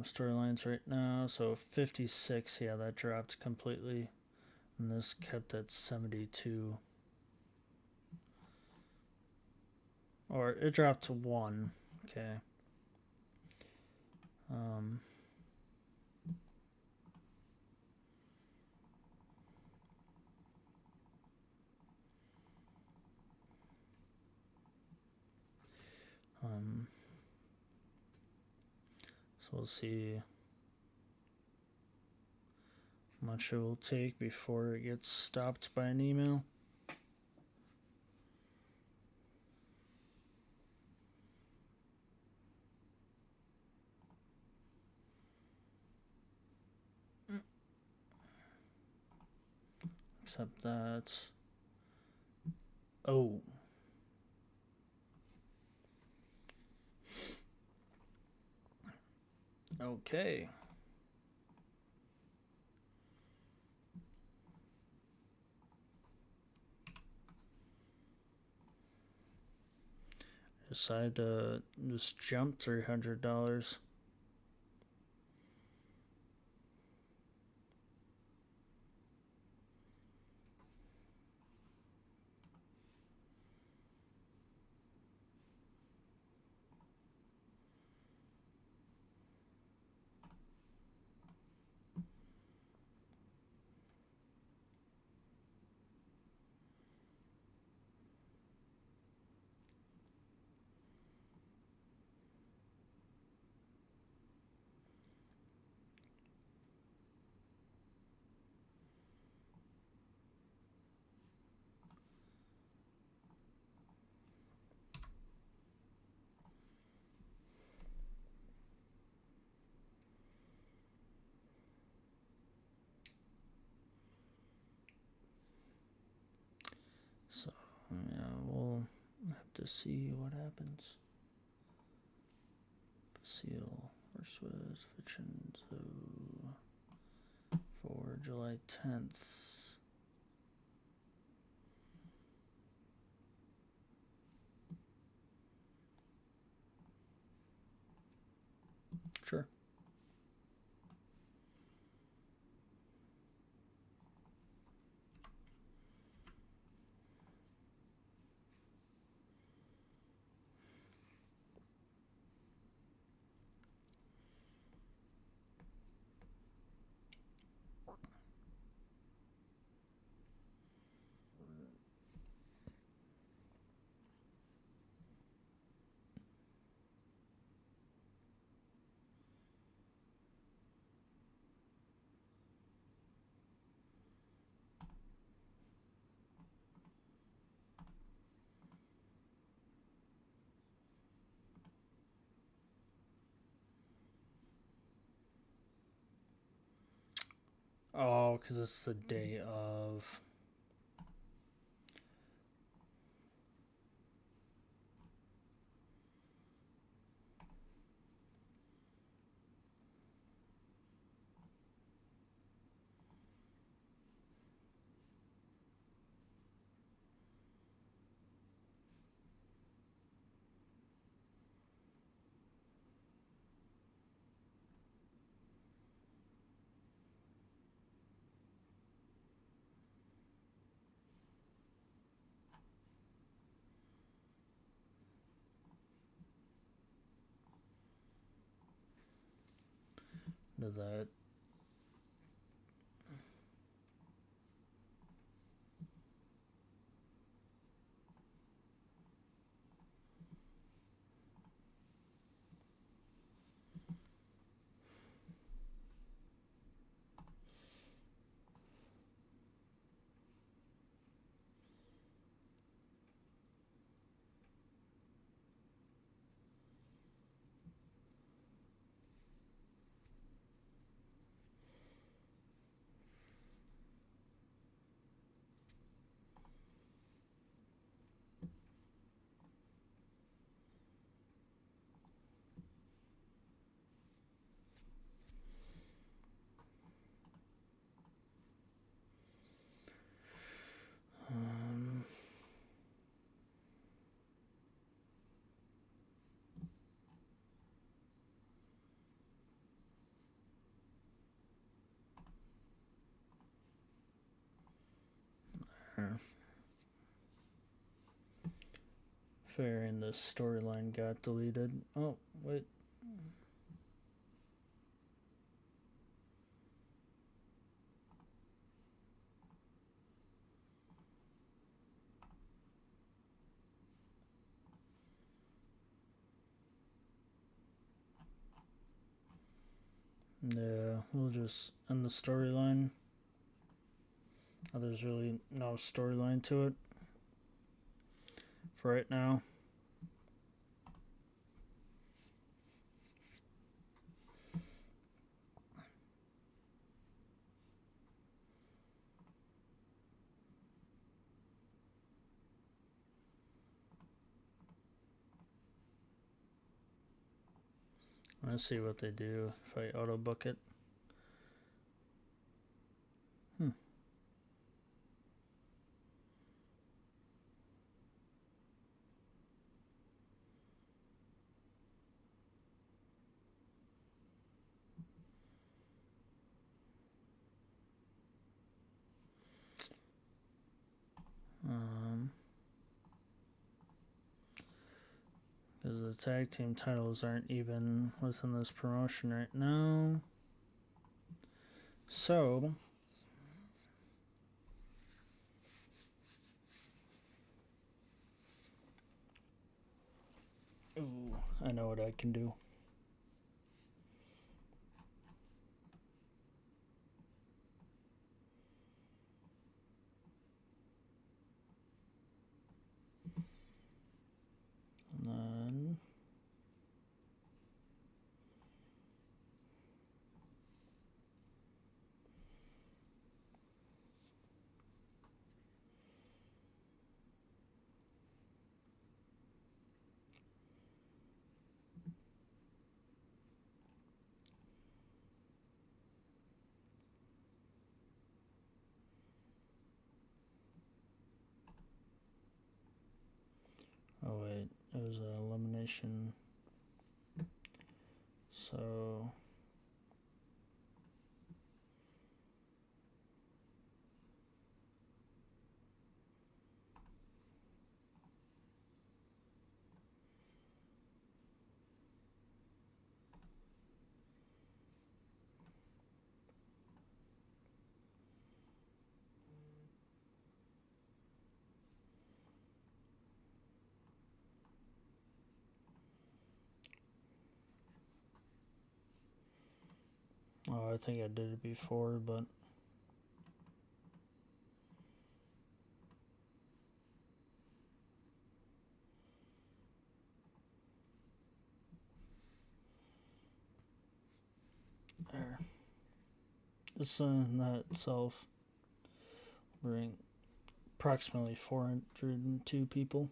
Storylines right now, so 56. Yeah, that dropped completely, and this kept at 72. Or it dropped to 1. Okay. So we'll see how much it will take before it gets stopped by an email. Except that. Oh. Okay. Decide to just jump $300. So, yeah, we'll have to see what happens. Seal first with Vincenzo for July 10th. Sure. Oh, because it's the day of. into that. Fair, and the storyline got deleted. Oh, wait. Yeah, we'll just end the storyline. There's really no storyline to it for right now. Let's see what they do if I auto book it. Because the tag team titles aren't even within this promotion right now. So, ooh, I know what I can do. And then oh wait, it was an elimination. So I think I did it before, but there. This that itself bring approximately 402 people.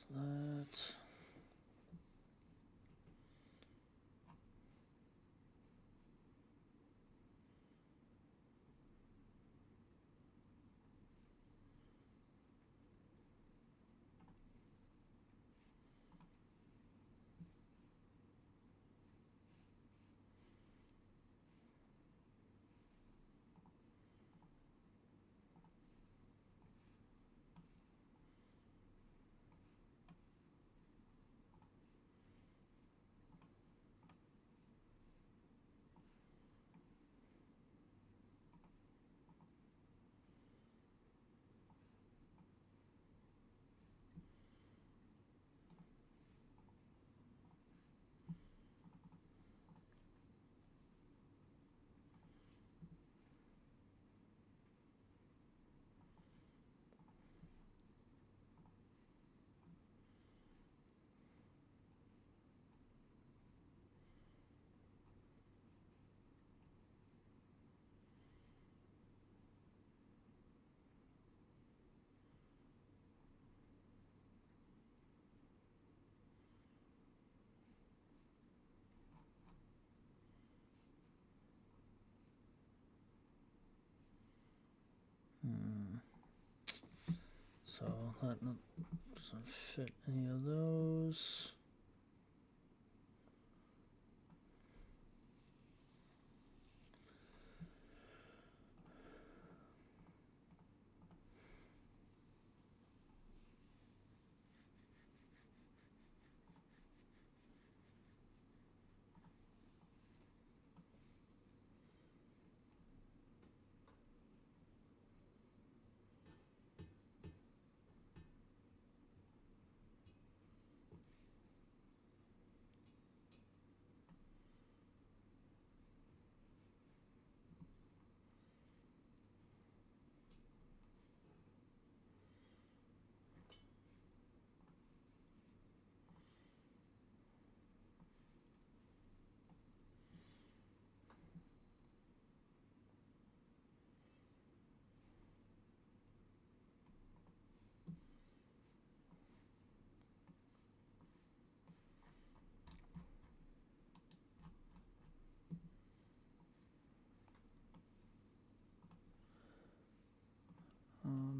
close that. So that doesn't fit any of those.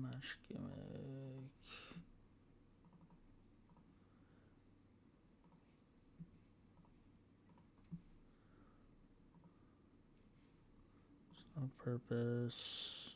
Match gimmick. No purpose.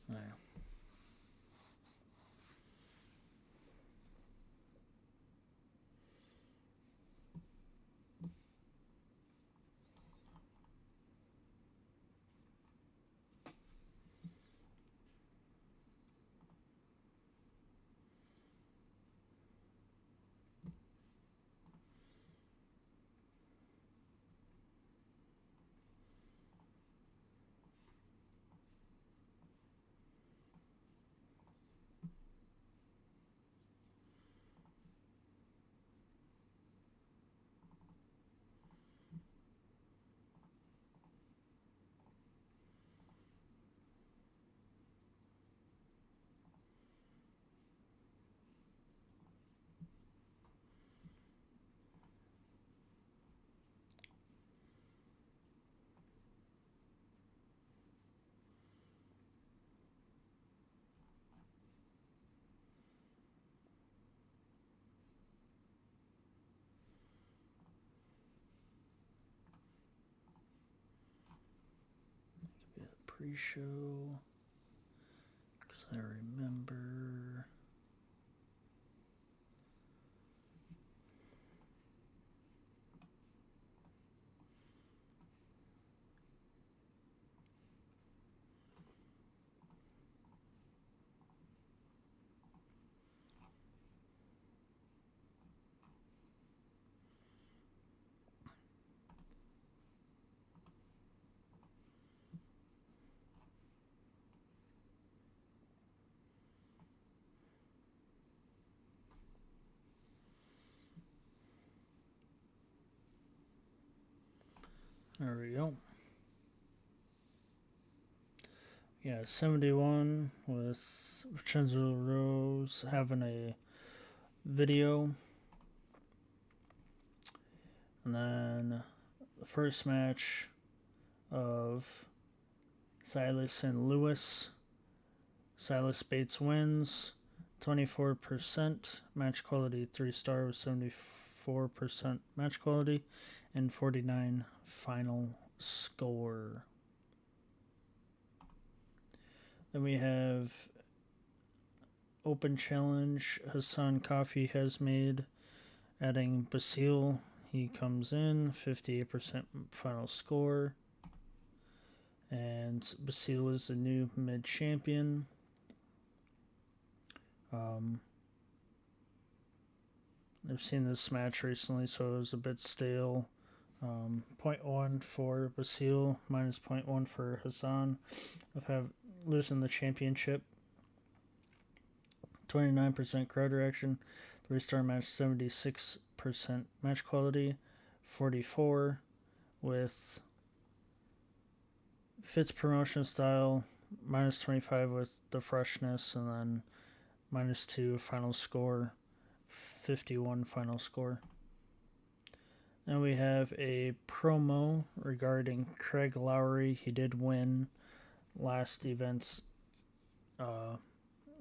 There. Pre-show, because I remember There we go. Yeah, 71 with Vincenzo Rose having a video. And then the first match of Silas and Lewis. Silas Bates wins 24%. Match quality 3-star with 74% match quality and 49 final score. Then we have Open Challenge Hassan Coffee has made, adding Basile. He comes in, 58% final score. And Basile is the new mid champion. I've seen this match recently, so it was a bit stale. 0.1 for Basile, minus 0.1 for Hassan. Of losing the championship. 29% crowd reaction. 3-star match, 76% match quality. 44 with fits promotion style. Minus 25 with the freshness, and then minus 2 final score. 51 final score. Then we have a promo regarding Craig Lowry. He did win last event's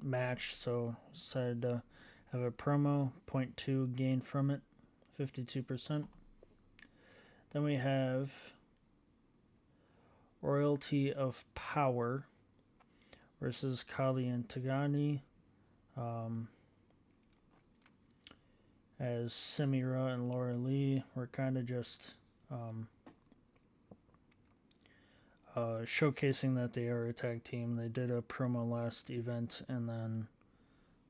match, so decided to have a promo. 0.2 gain from it, 52%. Then we have Royalty of Power versus Kali and Tagani. As Samira and Laura Lee were kind of just showcasing that they are a tag team. They did a promo last event and then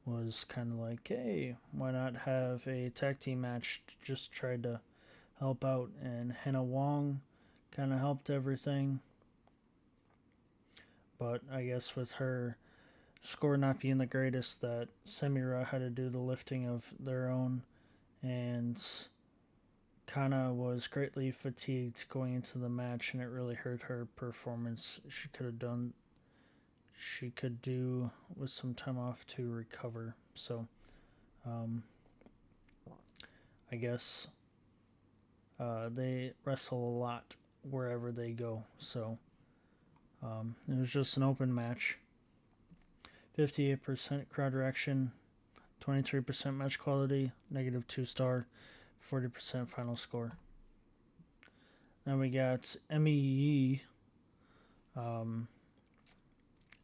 was kind of like, hey, why not have a tag team match? Just tried to help out, and Hannah Wong kind of helped everything. But I guess with her score not being the greatest, that Samira had to do the lifting of their own, and Kana was greatly fatigued going into the match, and it really hurt her performance. She could do with some time off to recover. So, I guess they wrestle a lot wherever they go. So, it was just an open match. 58% crowd reaction, 23% match quality, negative 2-star, 40% final score. Then we got MEE,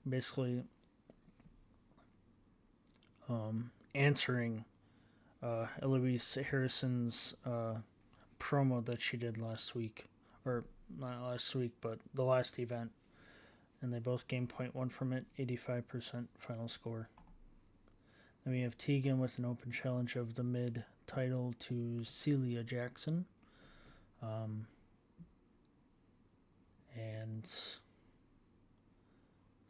basically answering Eloise Harrison's promo that she did last week, or not last week, but the last event. And they both gained 0.1 from it, 85% final score. Then we have Tegan with an open challenge of the mid title to Celia Jackson. And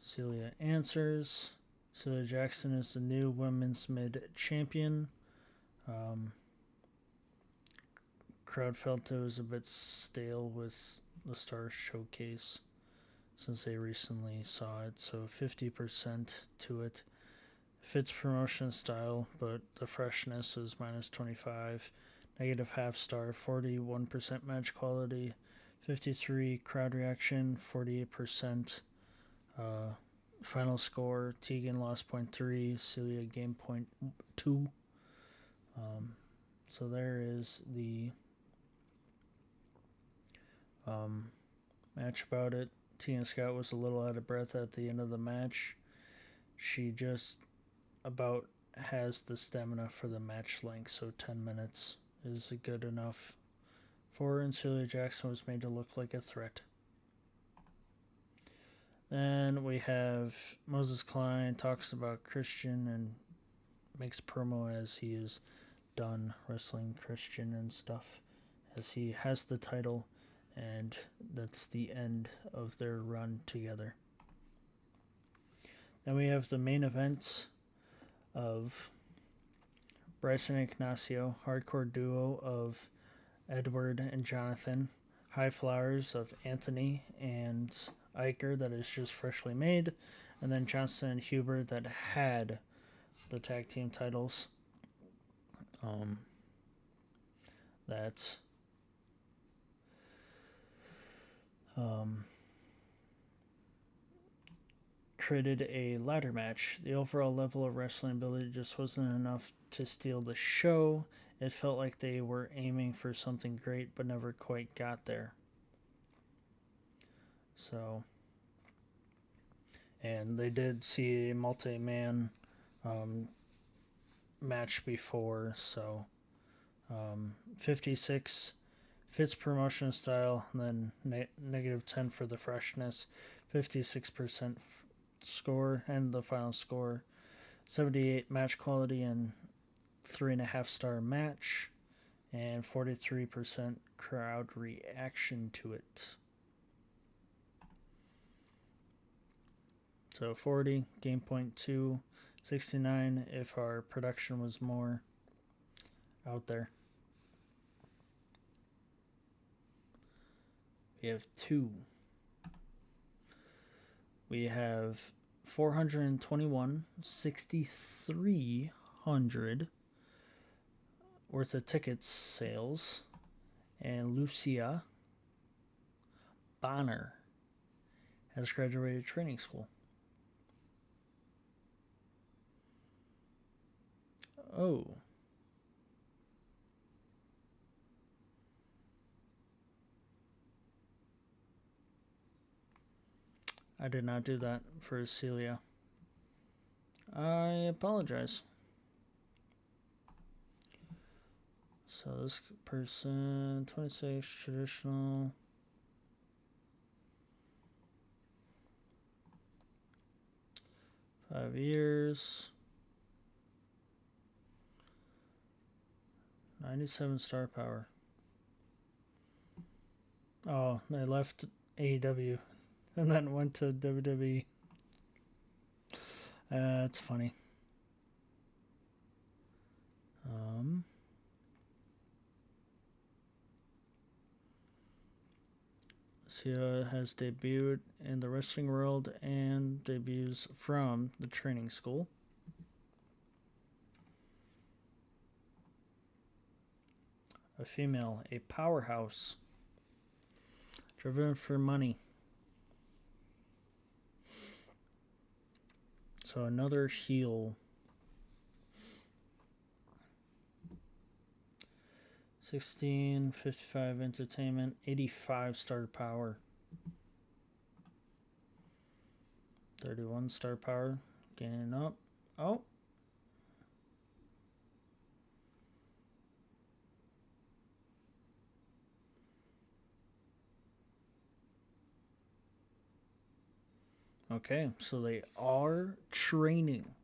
Celia answers. Celia Jackson is the new women's mid champion. Crowd felt it was a bit stale with the Star Showcase since they recently saw it, so 50% to it. Fits promotion style, but the freshness is minus 25, negative half-star, 41% match quality, 53 crowd reaction, 48% final score. Tegan lost 0.3, Celia gained 0.2. So there is the match about it. Tina Scott was a little out of breath at the end of the match. She just about has the stamina for the match length, so 10 minutes is good enough for her, and Celia Jackson was made to look like a threat. Then we have Moses Klein talks about Christian and makes promo as he is done wrestling Christian and stuff, as he has the title, and that's the end of their run together. Then we have the main event of Bryson and Ignacio, hardcore duo of Edward and Jonathan. High Flowers of Anthony and Iker that is just freshly made, and then Johnson and Huber that had the tag team titles. That's created a ladder match. The overall level of wrestling ability just wasn't enough to steal the show. It felt like they were aiming for something great but never quite got there. So, and they did see a multi-man match before, so 56 fits promotion style, and then negative 10 for the freshness, 56% score, and the final score 78 match quality and 3.5 star match, and 43% crowd reaction to it. So 40, game point 2, 69 if our production was more out there. We have 2. We have 421, 6,300 worth of tickets sales, and Lucia Bonner has graduated training school. Oh. I did not do that for Celia. I apologize. So this person, 26, traditional. Five years. 97 star power. Oh, they left AEW and then went to WWE. That's funny. Sia has debuted in the wrestling world and debuts from the training school. A female, a powerhouse, driven for money. So another heel. 1655 entertainment, 85 star power. 31 star power. Getting up. Oh. Okay, so they are training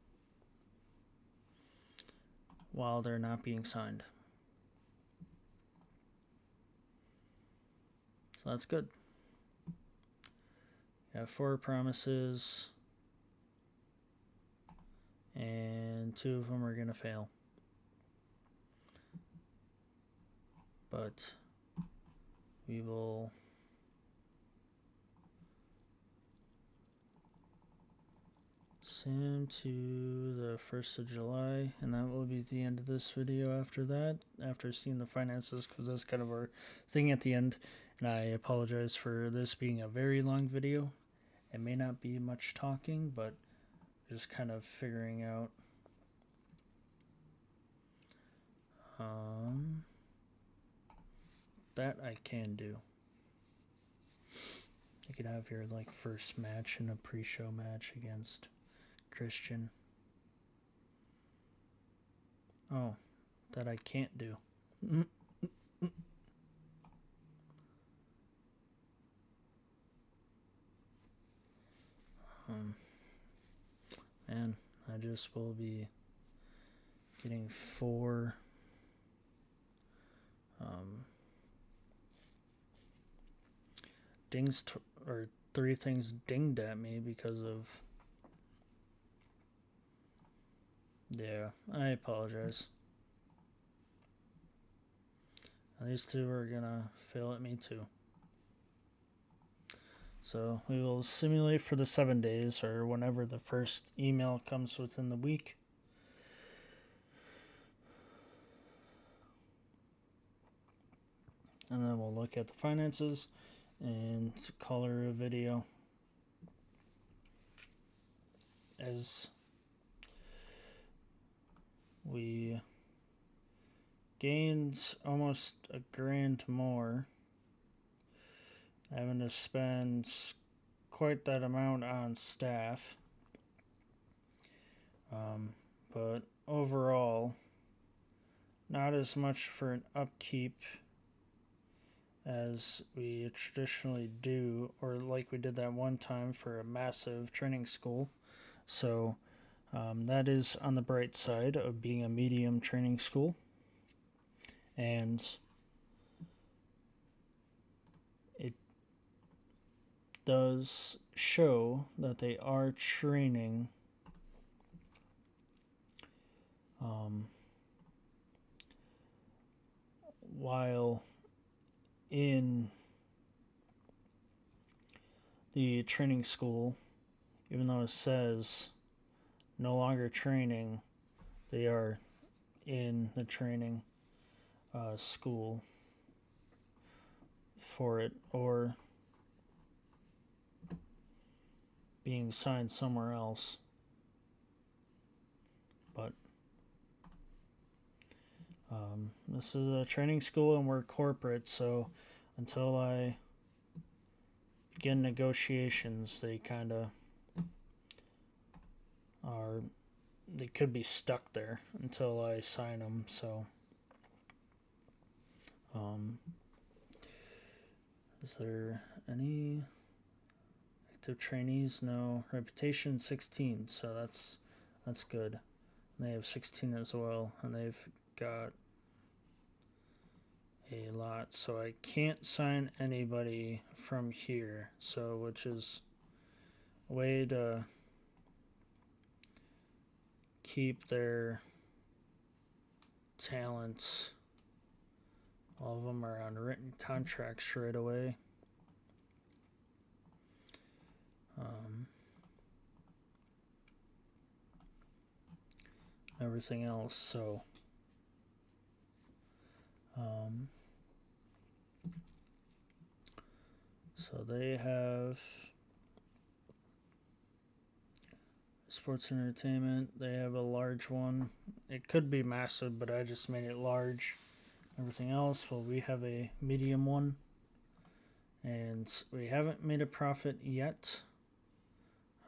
while they're not being signed. So that's good. You have 4 promises, and 2 of them are going to fail. But we will send to the 1st of July, and that will be the end of this video after that, after seeing the finances, because that's kind of our thing at the end. And I apologize for this being a very long video. It may not be much talking, but just kind of figuring out that I can do. You could have your first match in a pre-show match against Christian. Oh, that I can't do. Man, I just will be getting 4 dings or 3 things dinged at me because of. Yeah, I apologize. These 2 are gonna fail at me too. So we will simulate for the 7 days or whenever the first email comes within the week. And then we'll look at the finances and color a video as we gained almost $1,000 more, having to spend quite that amount on staff. But overall, not as much for an upkeep as we traditionally do, or like we did that one time for a massive training school. So that is on the bright side of being a medium training school. And it does show that they are training while in the training school, even though it says no longer training, they are in the training school for it, or being assigned somewhere else. But this is a training school and we're corporate, so until I begin negotiations, they kind of are, they could be stuck there until I sign them. So is there any active trainees? No. Reputation 16, so that's good. And they have 16 as well, and they've got a lot, so I can't sign anybody from here, so which is a way to keep their talents. All of them are on written contracts right away. Everything else, so so they have sports and entertainment. They have a large one. It could be massive, but I just made it large. Everything else, well, we have a medium one, and we haven't made a profit yet,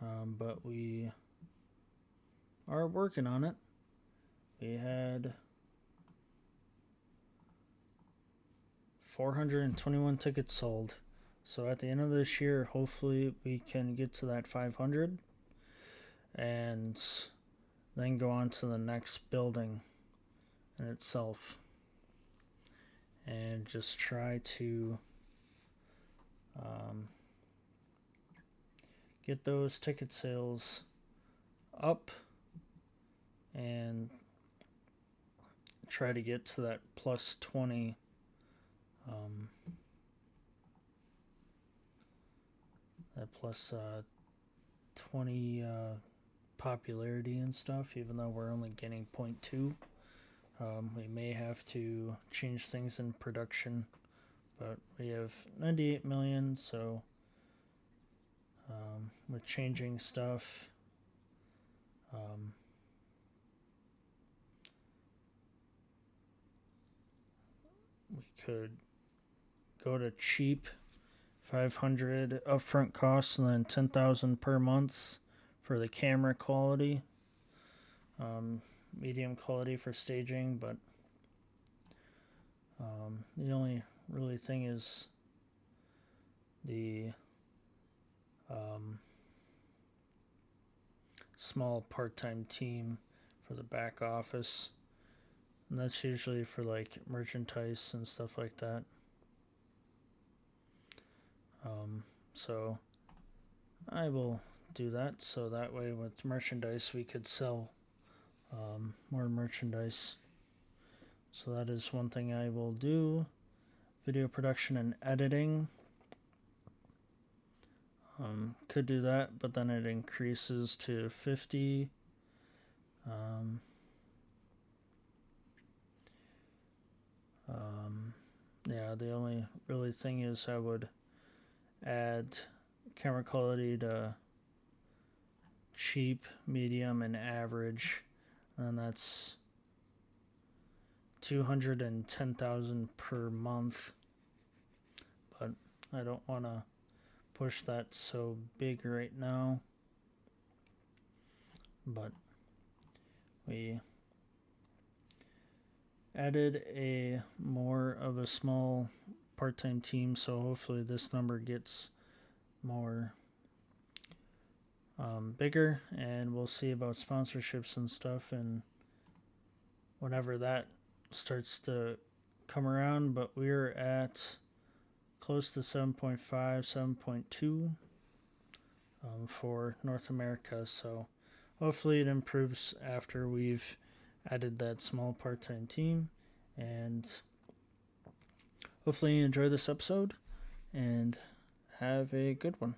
but we are working on it. We had 421 tickets sold. So at the end of this year, hopefully we can get to that 500 and then go on to the next building in itself and just try to get those ticket sales up and try to get to that plus 20 that plus 20 popularity and stuff, even though we're only getting 0.2. We may have to change things in production, but we have 98 million, so with changing stuff, we could go to cheap 500 upfront costs and then 10,000 per month for the camera quality, medium quality for staging, but the only really thing is the small part-time team for the back office, and that's usually for like merchandise and stuff like that. So I will do that, so that way with merchandise we could sell more merchandise. So that is one thing I will do. Video production and editing. Could do that, but then it increases to 50. Yeah, the only really thing is I would add camera quality to cheap, medium, and average, and that's 210,000 per month. But I don't want to push that so big right now. But we added a more of a small part-time team, so hopefully this number gets more bigger, and we'll see about sponsorships and stuff and whenever that starts to come around. But we're at close to 7.5, 7.2 for North America, so hopefully it improves after we've added that small part-time team. And hopefully you enjoy this episode and have a good one.